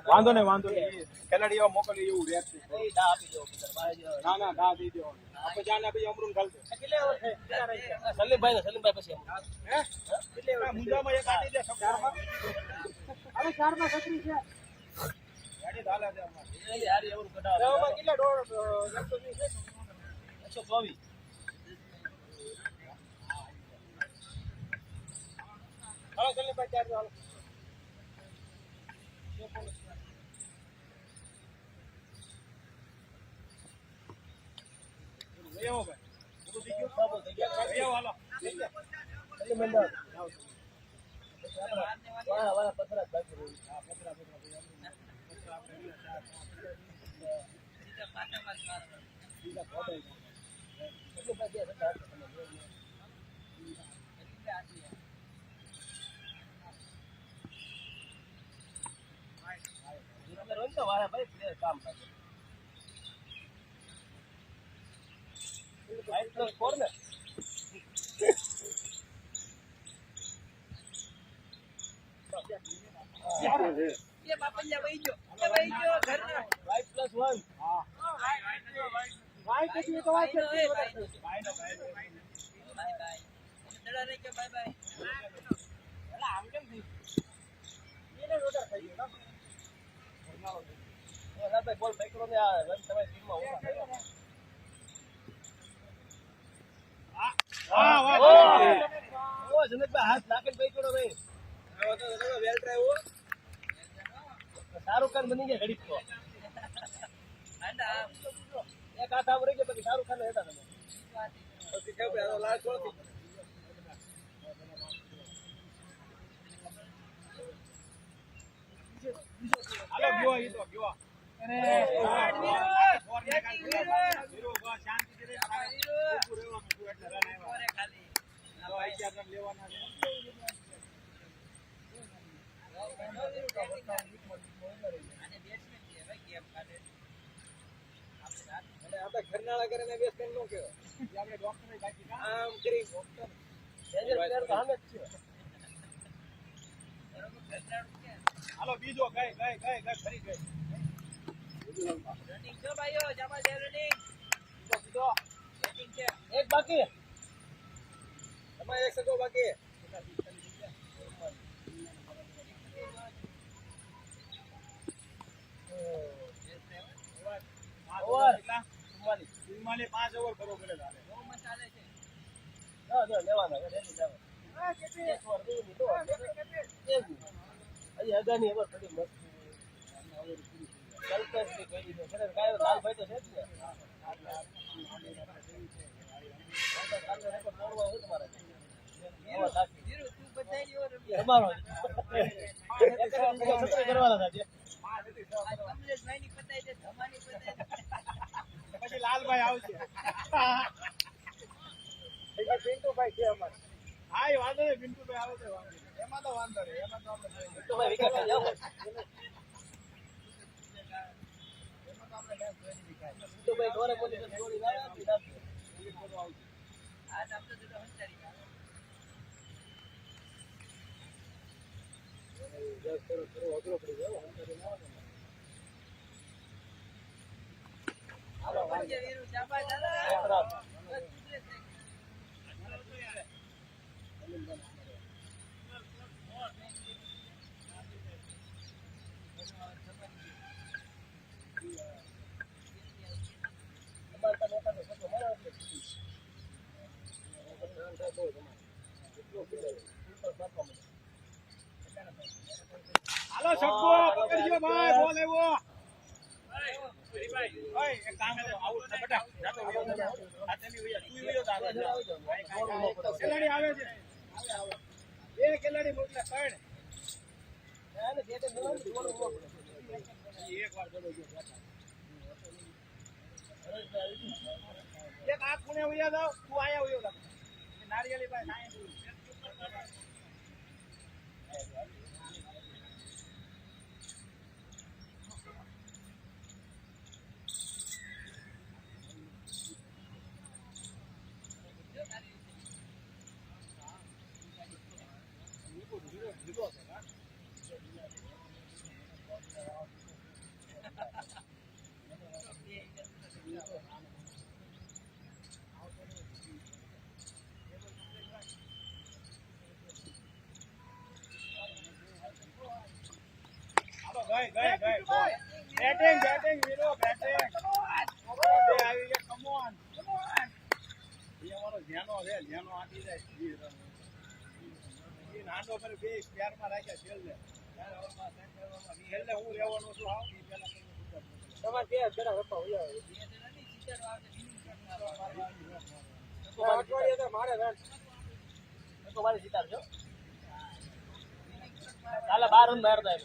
વાંધો નહીં ખેલાડીઓ મોકલી એવું રહેત ના ના દા દઈ દો આપણે જાને ભાઈ અમરૂન ગાલ દે સલીમભાઈ પછી મુંજામાં એક આટી દે ચારમાં હવે ચારમાં 36 છે ગાડી ડાલા દે અમાર યાર એવું કઢાવ કેટલા ડોળ 120 124 હાલો ચલે ભાઈ ચાર હાલો એવો ભાઈ પૂરું થઈ ગયું એવો હાલો શાહરુખ ખાન બની ગયા ઘડી તો એક હાથ આમ રહી ગયો પછી શાહરુખ ખાન હતા તમે પછી કેવું લાલ છોડ હાલો ગયો ઈ તો ગયો આપણે ઘરનાળા કરીને બેસમેન્ટ નો કહેવાય આપણે ડોક્ટર આમ કરી ડોક્ટર સામે જ છે હાલો બીજો ગઈ ફરી ગઈ રનિંગ જો ભાઈઓ જમા દે રનિંગ બીજો એક બાકી તમારે એક સગો બાકી ઓવર 5 ઓવર કરો પડે તારે બહુ મસ્ત ચાલે છે લેવાના રેડી જાવ હજી અગાની એવો થોડી મસ્ત કલ્પેશની કહી દીધો ખરેખર કાયો લાલભાઈ તો છે જ ને ધીરુ તું બધાય લ્યો રમી તમારો કરવાના હતા આ કમલેશભાઈ ની પતાઈ દે ધમાની પતાઈ દે પછી લાલભાઈ આવશે પિન્ટુભાઈ છે અમારે હા એ વાંધો નહીં પિન્ટુભાઈ આવે છે વાંધો નહીં. એમાં તો વાંધો નહીં એમાં તો આપણે પિન્ટુભાઈ વિકેટ લઈ જાઓ પિન્ટુભાઈ દોરે બોલી તો દોરી લાવે આપી નાખે આ આપણે તો હંતારી અઘરો પડી ગયો હાલો વાંજે વીરુ શાબાશ દાદા હાલો સબ્બો પકડજો ભાઈ બોલ આવ્યો ઓય એક કામ કરો આઉટ છે બેટા જાતો વયો આ તમે વયો તું વયો દાદા ખેલાડી આવે છે બે ખેલાડી મોકલે ત્રણ એક વાર ચલો જો એક આ ખૂણે વયા જાવ તું આયા વયો જા નારિયેલી ભાઈ નાયા ગઈ બેટિંગ વીરો બેટિંગ બે આવી ગયા કમ ઓન એ અમારો ધ્યાનો છે ધ્યાનો આટી જાય એ નાનો પર બે પ્યાર માં રાખ્યા છેલ ને ચાર ઓવરમાં સેન્ટરમાં નિહેલ ને હું રહેવાનો છું આવ એ પેલા તમારે બે જરા રપા હોય બે જણાની 70 આવે ફિનિશ કરતા મારી સિતાર છો કાલે 12 રન મારતા એમ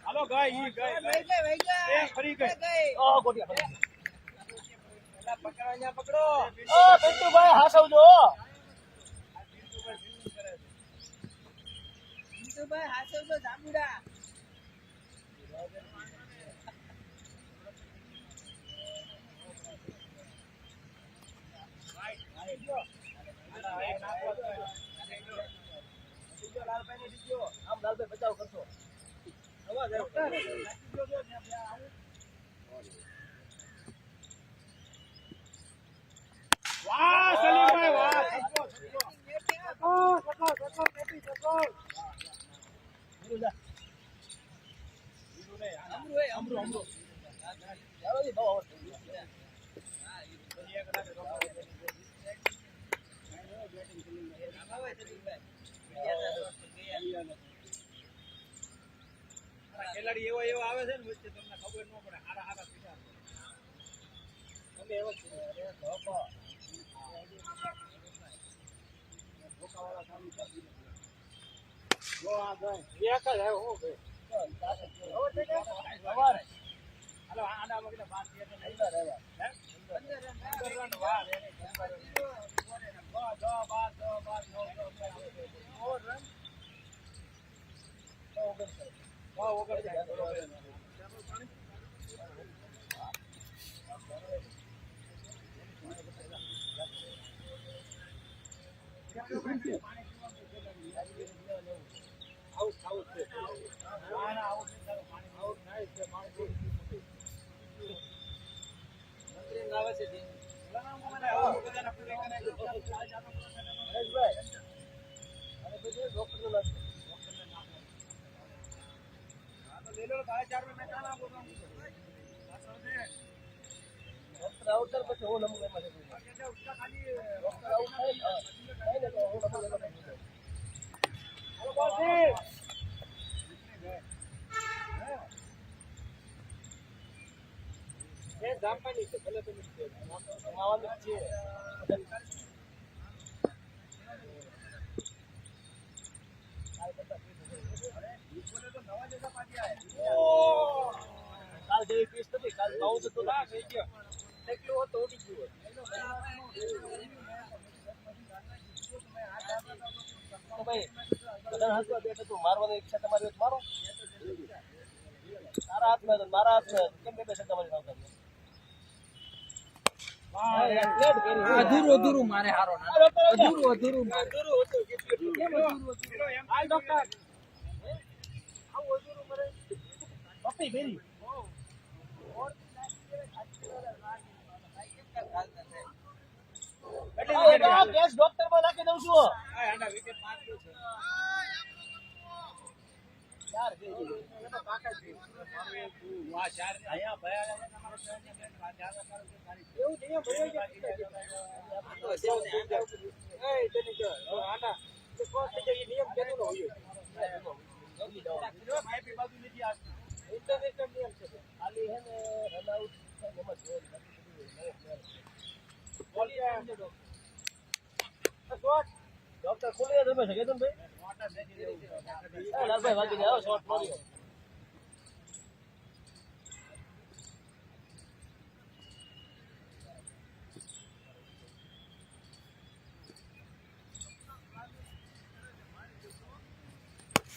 હાલો ગઈ ઈ ગઈ એ ફરી ગઈ ઓ ગોટિયા પકડો ઓ પિન્ટુભાઈ હાસવજો આમ લાલભાઈ બચાવ કરશો વાહ સલીમભાઈ વાહ ખેલાડી એવો આવે છે ને વચ્ચે તમને ખબર ન પડે હારા હારા પીડા તમે એવો કાલ જેવી પીસ નથી કાલ બહુ તો ના થઈ ગયો એટલું હોત તો ઉડી ગયું તો ભાઈ બધા હસવા બેઠા તું મારવાની ઈચ્છા તમારી હોય તો મારો તારા હાથમાં તો મારા હાથમાં કેમ બે બેસે તમારી નહોતા અધૂરું મારે હારો અધૂરું મારે કેમ અધૂરું હાલ ડોક્ટર આવું અધૂરું મારે પપ્પી બેરી કેસ ડોક્ટર માં નાખી દઉં છું ડોક્ટર ખુલી તમે શકે તો ભાઈ લાલભાઈ વાગી જાઓ શોર્ટ માર્યો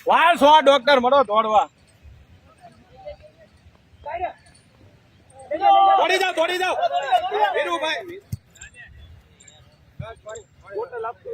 વાહ સો ડોક્ટર મળો દોડવા દોડી જાઓ વીરુભાઈ હોટલ આપતો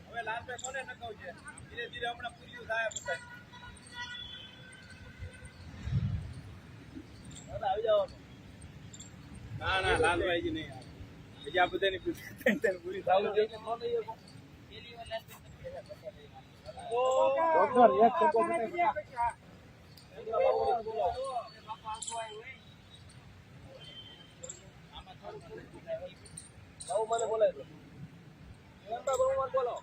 હવે લાલભાઈ કોને નકાવશે? ધીરે ધીરે હમણાં પૂર્યું થાય બધા. ના ના લાલભાઈ જ નહીં આવે. હજી આ બધાની પૂરી થવું જોઈએ. ડોક્ટર એક ટકો મને બોલાય તો બોલો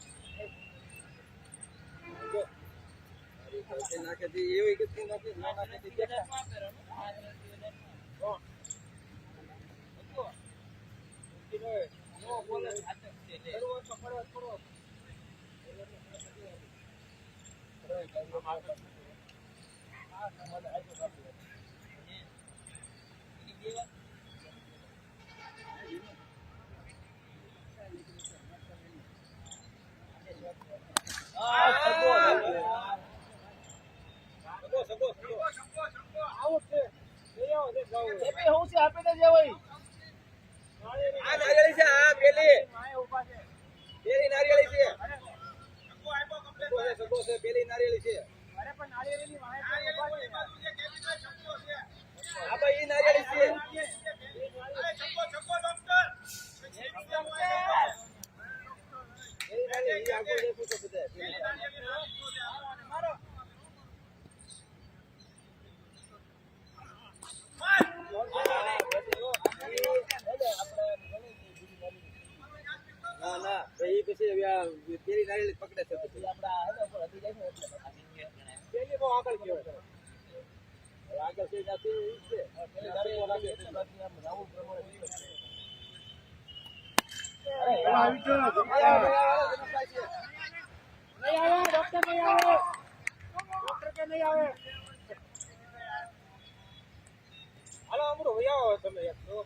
નાખે એવી કેટલી નાખે ના નાખે પેલી નારિયેળી પકડે છે પછી પેલી બહુ આગળ ગયો આગળ છે જાતી છે નારિયેળ લાગે છે રાઉન્ડ પ્રમાણે આવી ગયો નહીં આવે ડોક્ટર નહીં આવે ડોક્ટર કે નહીં આવે હાલો અમરો વયાવો તમે એક તો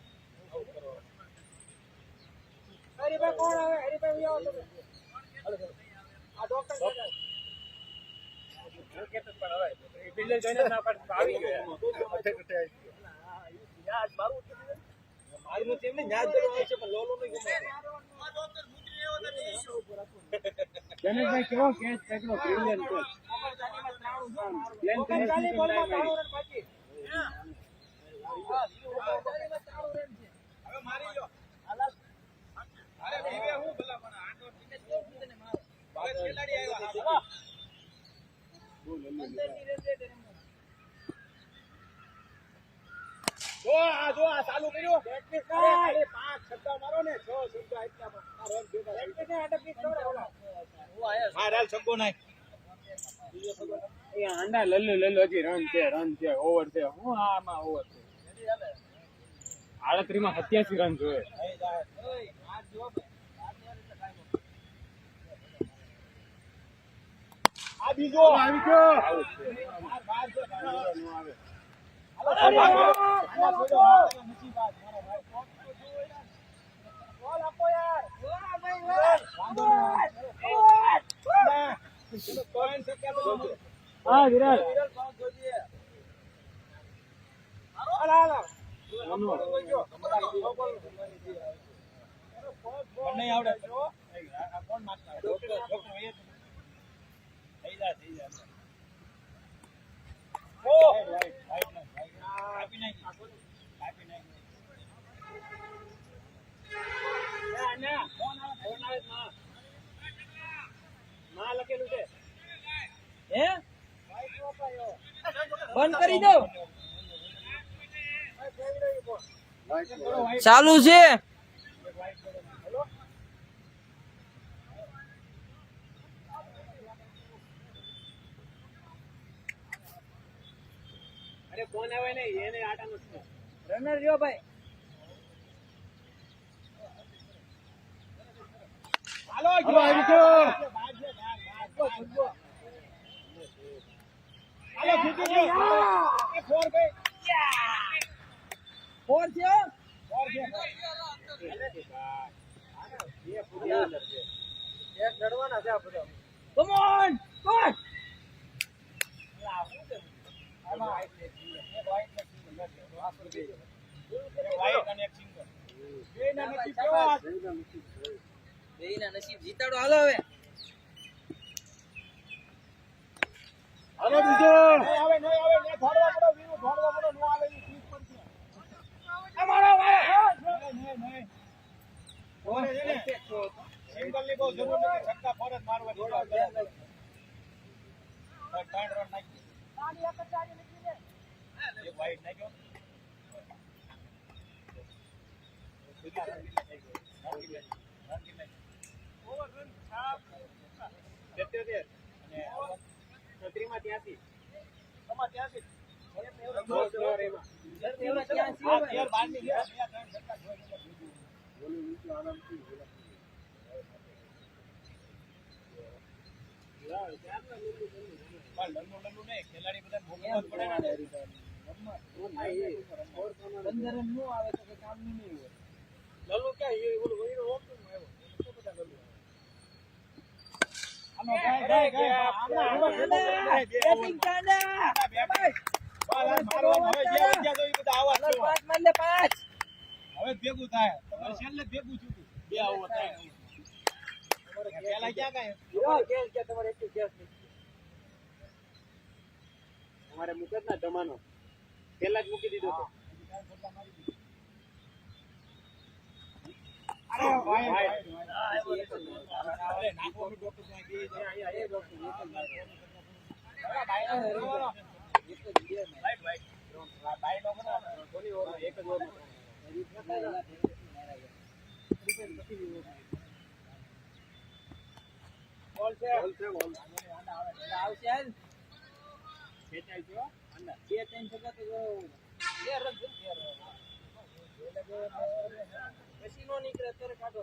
આવું કરો હરીભાઈ કોણ આવે હરીભાઈ વયાવો તમે આ ડોક્ટર કે તો પણ હવે બિલ્ડર જોઈને ના પાડ આવી ગયો અઠે કટે યાર મારું મારું તેમને યાદ દેવા છે પણ લોલો નહીં ગમે આ ડોક્ટર મુકરી એવો તો જનેશભાઈ કેવો કેસ પકડો બ્રિલિયન્ટ કોચ પ્લેન કરી બોલમાં તાળું બાકી હવે મારી લો અરે બીવે હું ભલા પણ આટો ટિકિટ તો તને મારો બાર ખેલાડી આવ્યા જો આ ચાલુ કર્યું પ્રેક્ટિસ કરે ખાલી 5 છક્કા મારો ને 6 છક્કા એટલા આ રન ભેગા પ્રેક્ટિસ ને આટે પીસ કરે ઓલા હું આયા હા રાલ છક્કો નાખ એ આંડા લલ્લુ હજી રન છે ઓવર છે હું આમાં ઓવર છે 38 માં 87 રન જોઈએ આ બીજો આવી ગયો હા વિરાટ નહીં આવડે કોણ મારતા થઈ જાય ઓ આપી નાખી ના ફોન આવે ના લખેલું છે હે બંધ કરી દો ચાલુ છે અરે ફોન આવે નહીં એને આટા નથી રનર જો ભાઈ હાલો આવી ગયો હાલો છૂટી ગયો એ ફોર ભાઈ ફોર છે ફોર છે એક લડવાના છે આ બધા. કમ ઓન કોણ White અને એક single. બેયના નસીબ કેવા છે? બેયના નસીબ જીતાડો હાલો હવે હાલો બીજો. નહીં આવે, ને ધોડવા પડો, વીરુ, ધોડવા પડો, નો આવે ઈ ક્લિક પર છે. અમારો નહીં. ઓરે છે ને, single ની બહુ જરૂર નથી, છક્કા ફોર જ મારવાની. ત્રણ રન નાખી. એક white નાખ્યો. ખેલાડી બધા ભોગવવા જ પડે ને. 15 નો આવે તો કઈ કામ નહીં હોય લલ્લુ ક્યાં એ ઓલું વહીરો ઓપન માં આવ્યો. કેટલા બધા લલ્લુ. આનો ગાય. બેટિંગ ચાલે મારવાનું હવે જે ઉદ્યા તો એ બધા આવા જ જોવા. 5 માર લે 5 હવે ભેગું થાય. તમારે છેલ્લે ભેગું થયું. બે આવો થાય. તમારે પેલા ક્યાં કાંઈ? કે તમારે એટલું કેસ અમારે મુકત ના જમાનો પેલા જ મૂકી દીધો તો. અરે ભાઈ અરે નાખો મી ડોક્ટર ત્યાં ગઈ છે અહીંયા એ ડોક્ટર અરે ભાઈ ભાઈ નો બનાવો કોની ઓર એક જ ઓર બોલ છે આવશે ખેંચાઈ ગયો અંદર બે ત્રણ જગા તો બે રન પછી નો નીકળે ત્યારે કાઢો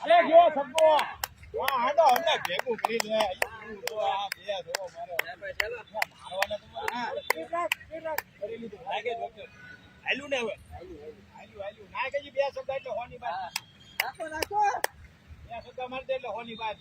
અરે ગયો સબ્બો વાહ હાડો અમને ભેગું કરી દે તો આ બે જો મારે મારવાના તમારે કરી લીધું લાગે ડોક્ટર હાલ્યું ને હવે હાલ્યું ના કઈ બે શબ્દ એટલે હોની બાદ નાખો બે શબ્દ મારી દે એટલે હોની બાદ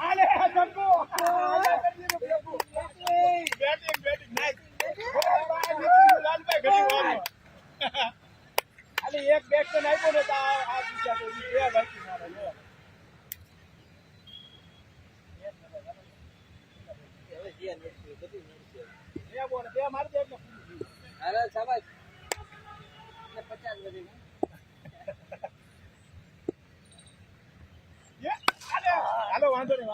આલે સબ્બો બેટિંગ નાઈસ લાલભાઈ ઘડી વાર આલે એક બેટ્સમેન આપ્યો ને તો આ બીજા તો બે બાકી મારે લે હવે જે નથી બધું નથી બે બોલ બે મારી દે એટલે અરે શાબાશ 50 વજે હાલો વાંધો નહીં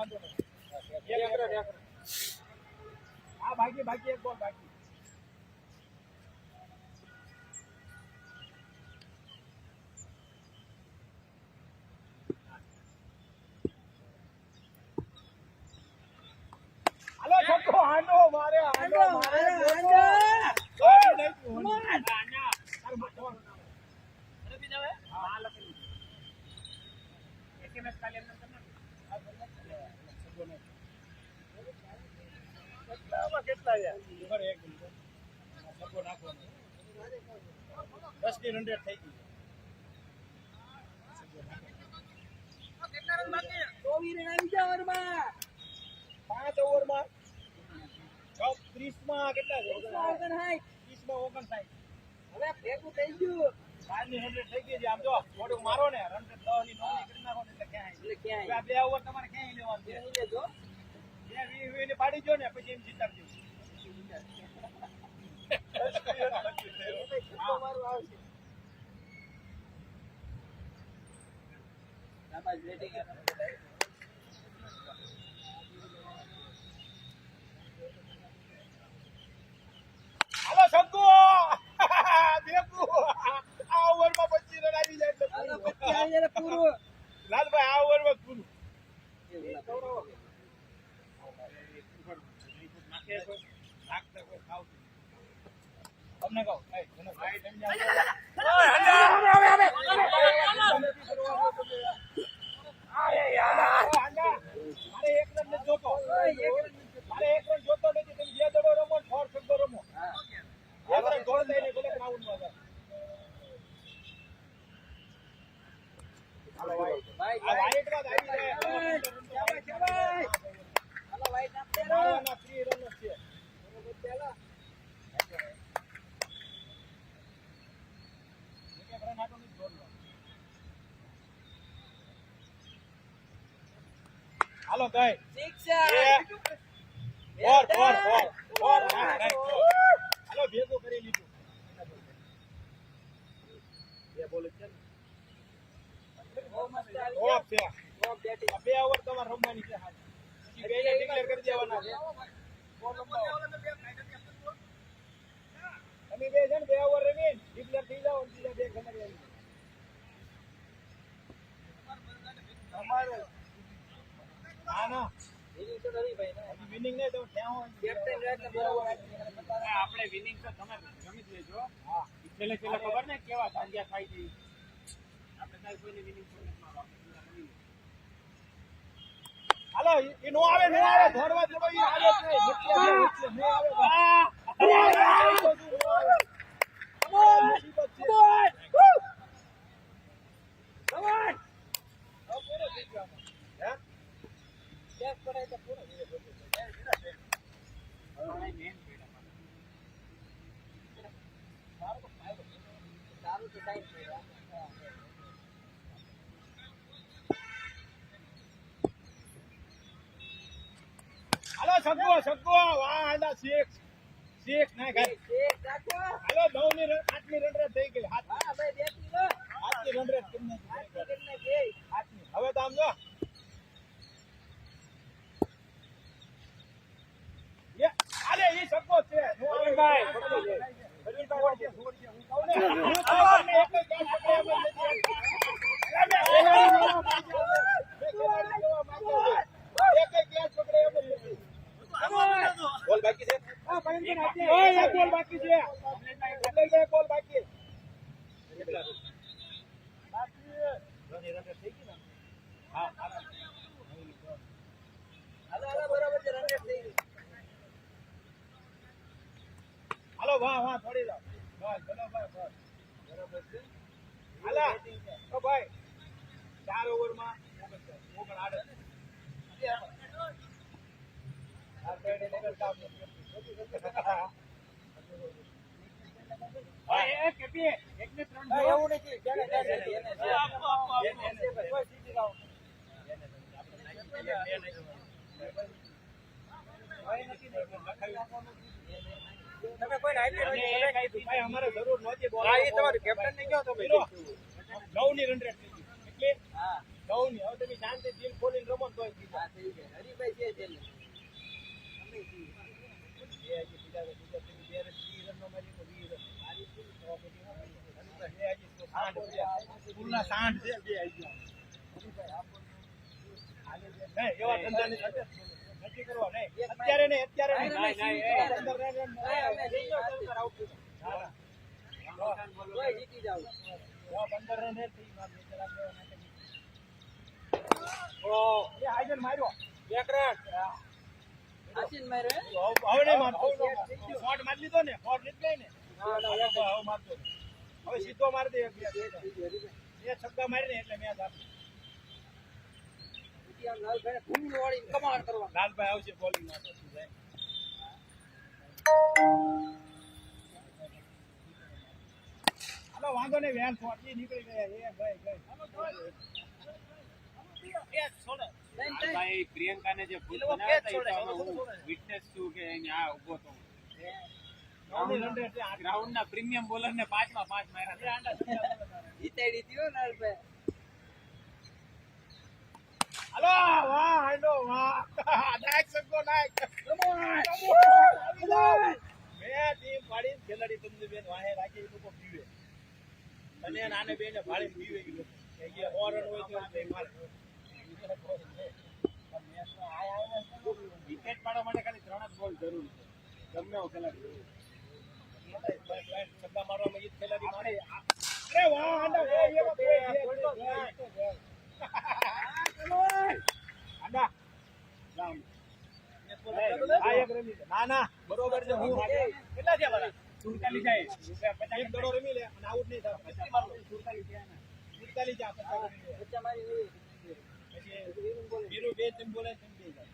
હા બાકી એક બોલ બાકી હાલો છક્કો હાંડો મારે હાંડો કેટલા 10 ની રન રેટ થઈ ગઈ. કેટલા રન બાકી 24 રન આવી ગયા ઓવરમાં 5 ઓવરમાં 30 માં કેટલા છે? 30 માં 59. હવે ભેગું થઈ ગયું 5 ની રન રેટ થઈ ગઈ છે. આમ જો થોડુંક મારો ને રન રેટ 10 ની નોકરી કરી નાખો ને એટલે ક્યાંય એટલે ક્યાંય આ બે ઓવર તમારે ક્યાંય લેવાનું છે. નહીં લેજો બે 20 ની પાડી જો ને પછી એમ જીતાડજો. મારું આવશે શાબાશ બેટિંગ હાલો સબ્બો દેખો આ ઓવરમાં 25 રન આવી જાય એટલે હાલો પૂરું. 25 આવી જાય પૂરું લાલભાઈ આ ઓવરમાં પૂરું. તમને કહું ભાઈ મારે એક રન નથી જોતો મારે એક રન જોતો નથી તમે બે દડો રમો ફોર છગ્ગો રમો એક રન દોડતા નહીં ભલે ગ્રાઉન્ડમાં જાય હાલો ભાઈ આ વાઈટ માં આવી જાય હાલો વાઈટ નાખ દે ના 3 રન છે બરોબર પેલા એક રન આટો નથી દોડલો હાલો ભાઈ ફોર હાલો ભેગું કરી લીધું બે બોલ છે બે ઓવર તમારે રમવાની છે પછી બે ડિક્લેર કરી દેવાના છે તમે બે જણ બે ઓવર રમી ડિક્લેર થઈ જાવ બીજા બે ખબર તમારે ના ના વિનિંગ નહીં તો ક્યાં કેપ્ટન રહેતા બરાબર આપણે વિનિંગ તો તમે રમી જ લેજો હા છેલ્લે ખબર ને કેવા ધાંધિયા થાય છે આપણે કાઈ કોઈને વિનિંગ હાલો એ નો આવે ધોરવા જોડો ઈ આવે છે નો આવે હાલો સગો વાહ આડા 6 ના ગાય હાલો 9 ની 8 ની રન થઈ ગઈ હા ભાઈ બેસી લો 8 ની રન રેટ કેમ નથી 8 ની હવે તો આમ જો યે આલે ઈ સગો છે ભાઈ ભાઈ છોડ છે હું કહું ને એક જ કેચ પકડ્યા બોલ બાકી છે હા ભયંકર આપી ઓય એક બોલ બાકી છે એટલે એક બોલ બાકી કેટલા બાકી રન થઈ ગઈ ને હા હાલો બરાબર છે રન થઈ ગઈ હાલો વાહ થોડી જાવ બસ ચલો ભાઈ બસ બરાબર છે હાલા ઓ ભાઈ 4 ઓવરમાં ઓગણ આડે અમારે જરૂર નહોતી કેપ્ટન ને કયો તમે 9 ની રન રેટ એટલે 9 ની હવે તમે શાંતિ દિલ ખોલીને રમો તો હરીભાઈ છે અત્યારે નહીં જીતી જાવ 15 રન માર્યો એક રન આશીન માર્યો હવે નહીં મારતો શોટ મારી લીધો ને શોટ લીધો ને હવે મારતો હવે સીધો મારી દે બે છગ્ગા મારી ને એટલે મેચ આપી લાલભાઈ આવશે બોલિંગ માટે હાલો વાંધો નહીં વેન શોટથી નીકળી ગયા ભાઈ પ્રિયંકાને જે ફૂલ બનાવ્યા વિટનેસ છું કે અહીંયા ઉભો તો ગ્રાઉન્ડ ના પ્રીમિયમ બોલર ને 5 માં 5 માર્યા જીતાડી દીધો લાલભાઈ હાલો વાહ હાલો વાહ નાઈક સગો નાઈક મે ટીમ પાડી ખેલાડી તમને બેન વાહે રાખી લોકો પીવે અને નાને બેને ભાળી પીવે કે ઓરન હોય તો તે મારે વિકેટ પાડવા માટે ખાલી 3 જ બોલ જરૂર છે ગમે એવો ખેલાડી છગ્ગા મારવામાં ઈ જ ખેલાડી મારે. અરે વાહ આંડા બે એવા બે આંડા રામ આ એક રમી લે. ના ના બરોબર છે. હું કેટલા છે મારા 47 જાય. 50 દડો રમી લે અને આઉટ નહીં થાય. 50 માર લો. 47 છે ને 47 જા 50 બચ્ચા મારી પછી વીરુ બે તેમ બોલે તેમ બે જાય.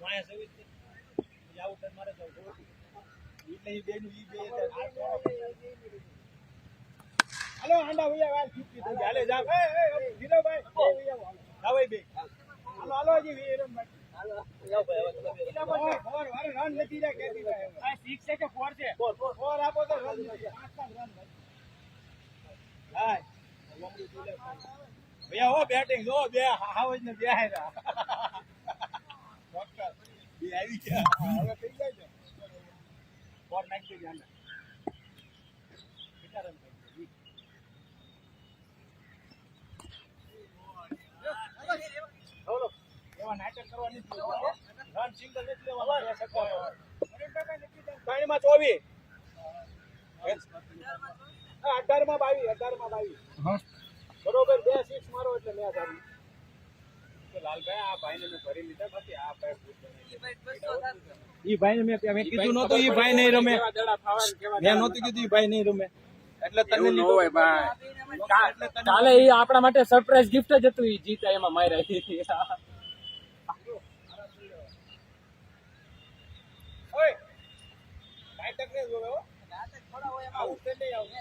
વાયા સવિત છે આઉટ મારે જાવ એટલે ઈ બે નું ઈ બે હાલો આંડા ભૈયા વાલ 50 થઈ ગયા. હાલે જા એ વીરભાઈ જાવ બે હાલો હાલો જી વીરભાઈ હાલો જાવ ભાઈ ફોર વારે રન નથી જાય કેતી ભાઈ આ 6 છે કે 4 છે 4 આપો તો રન નથી જાય 5 રન હાય ભૈયા હો બેટિંગ જો બે હાવજ ને બે હાયરા ડોક્ટર બે આવી ગયા હવે થઈ જાય છે 4 નાખી દે આંડા કેટલા રન બોલો એવા નાટક કરવાની રન સિંગલ નથી લેવાનો 3 માં 24 18 માં 22 બરોબર 2 6 મારો એટલે મેચ આવી તો લાલભાઈ આ ભાઈને મેં ભરી લીધા નથી આ ભાઈ ઈ ભાઈને મેં કીધું નહોતું ઈ ભાઈ નહીં રમે મેં નહોતું કીધું ઈ ભાઈ નહીં રમે એટલે તને લીધો હોય ભાઈ કાલે એ આપણા માટે સરપ્રાઈઝ ગિફ્ટ જ હતું. ઈ જીતા એમાં માર્યા હતી. ઓય નાટક ને જોવે હો નાટક થોડા હોય એમાં આઉટ નહીં આવે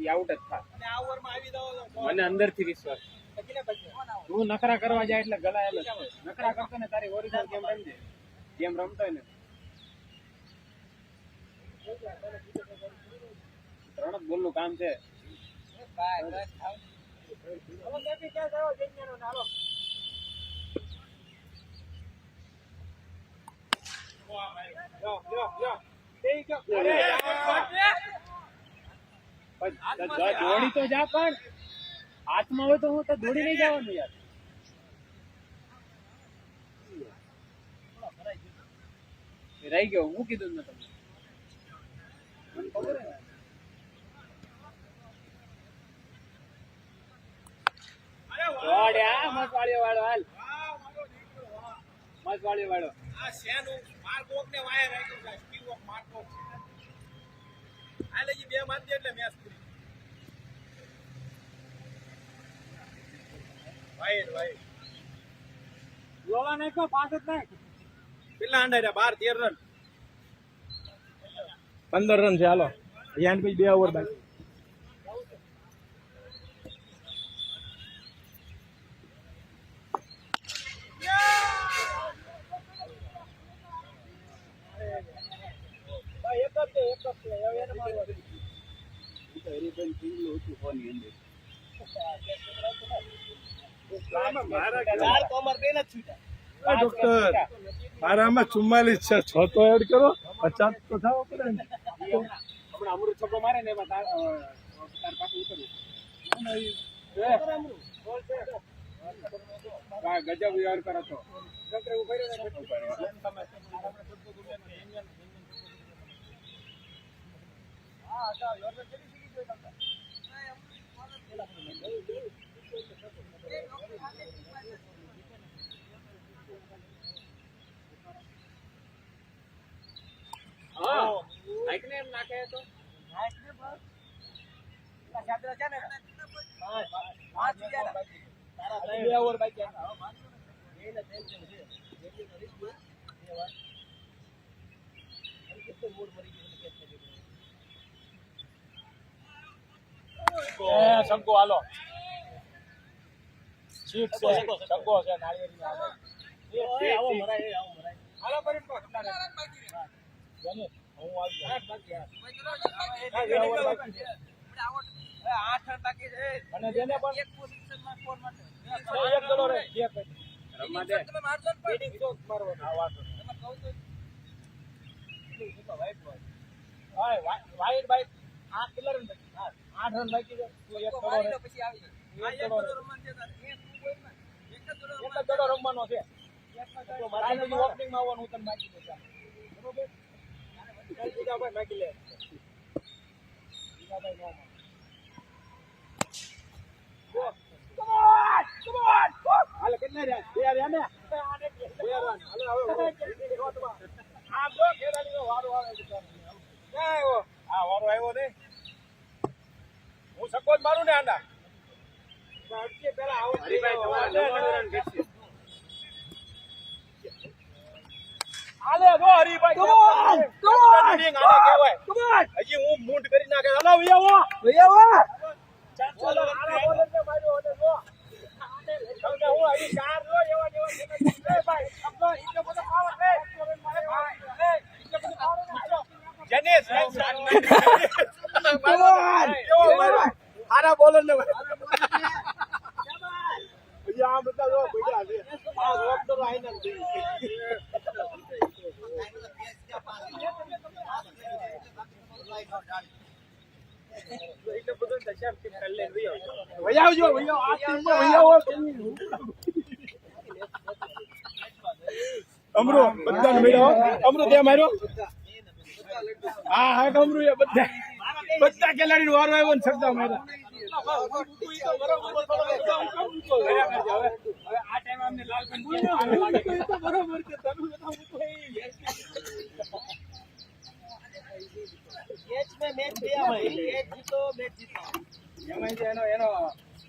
ઈ આઉટ જ થા. અને આ ઓવરમાં આવી જાવ મને અંદરથી વિશ્વાસ. કેટલે બચ્ચા તું નખરા કરવા જાય એટલે ગલાયેલો જ. નખરા કરતો ને તારી ઓરિજિનલ ગેમ રમજે. ગેમ રમતો હોય ને 3 જ બોલનું કામ છે. દોડી તો જા પણ હાથમાં હોય તો હું તો દોડી નહીં જવાનું યાર. રહી ગયો હું કીધું ને તમને મને ખબર હે ને. દોડ્યા મસવાળીઓ વાળો હાલ મસવાળીઓ વાળો આ શેનું માર્કોક ને વાયર રાખ્યો છે સ્ટીવ ઓફ માર્કોક આલે જી બે માર દે એટલે મેચ પૂરી વાયર ગોળા નાખ્યો 5 જ નાખ. કેટલા આંડા રહ્યા 12 13 રન 15 રન છે હાલો યાન પછી 2 ઓવર બાકી ડોક્ટર મારામાં 44 છે 6 તો એડ કરો 50 તો થાવ પડે ને હમણાં અમૃત છોકરો મારે ને એમાં તાર પાછું ઉતરવું. ગજબ યાર કરો છો. નાખે તો શંકો હાલો શીટ છે શંકો છે નાળિયેરી આવો મરાય હાલો પરિણ કો જને હું આવી 8 રન બાકી છે અને જેને પણ એક પોઝિશનમાં સ્કોર માટે એક ગોલ રે એક રમવા દે તમે મારજો બેટિંગ શોટ મારવો આ વાત તમે કહો તો વાઈટ બોલ હાય વાઈટ બાઈક આ કેટલા રન બાકી 8 રન બાકી છે તો એક ગોલ રે પછી આવી જાય એક ગોલ રમવાનો છે એક ગોલ રમવાનો છે તો મારા ઓપનિંગ માં આવવાનું તને બાકી છે બરોબર જીગાભાઈ નાખી લે. જીગાભાઈ નો મારે. Come on! હાલે કેટલા રહ્યા? બે રહ્યા ને? બે રન. હાલો હવે. આ જો ખેલાડીનો વારો આવે છે. ક્યાં આવ્યો? હા વારો આવ્યો ને. હું સકોજ મારું ને આંડા. અટકે પેલા આવો હરીભાઈ તમારા 99 રન ઘટશે. હાલે જો હરીભાઈ. Come on! આને કહેવાય. હજી હું મૂંડ કરી નાખે. હાલો વિયાવો. ચાલો આલા બોલરને માર્યો અને જો તમને હું અહીં ચાર જો એવા એ ભાઈ સમજો ઈટલો બધો પાવર છે મારે ભાઈ એ ઈટલો બધો પાવર ને હાલો જનેશ હારા બોલર ને હજી આ બધા જો ભઈયા છે આ રોક તો આઈ નથી ભૈયાવજો ભૈયા આ ટીમમાં ભૈયાઓ અમરો બધાને મેળ્યો અમરો તે માર્યો હા હા અમરો એ બધા ખેલાડીનો વારો આવ્યો ને સરદા માર્યા હવે આ ટાઈમ અમને લાલપન બરોબર છે તમે એમાં એનો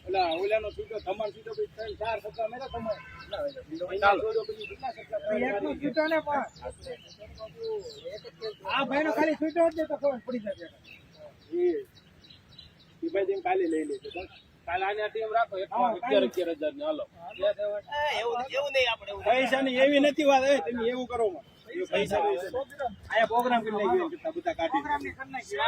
ઓલા ઓલાનો છૂટો ધમાલ છૂટો પછી 3-4 સત્તા મેરા ધમાલ ચાલો એકનો છૂટો ને પણ આ ભાઈનો ખાલી છૂટો જ તો ખબર પડી જશે એ ભાઈ તેમ કાલે લઈ લેજો કાલ આની ટીમ રાખો 11,000 ને હાલો એવું નહીં આપણે પૈસા ની એવી નથી વાત તમે એવું કરો પૈસા આયા પ્રોગ્રામ કરી લઈ ગયો બધા કાઢી પ્રોગ્રામ ની કરી નાખી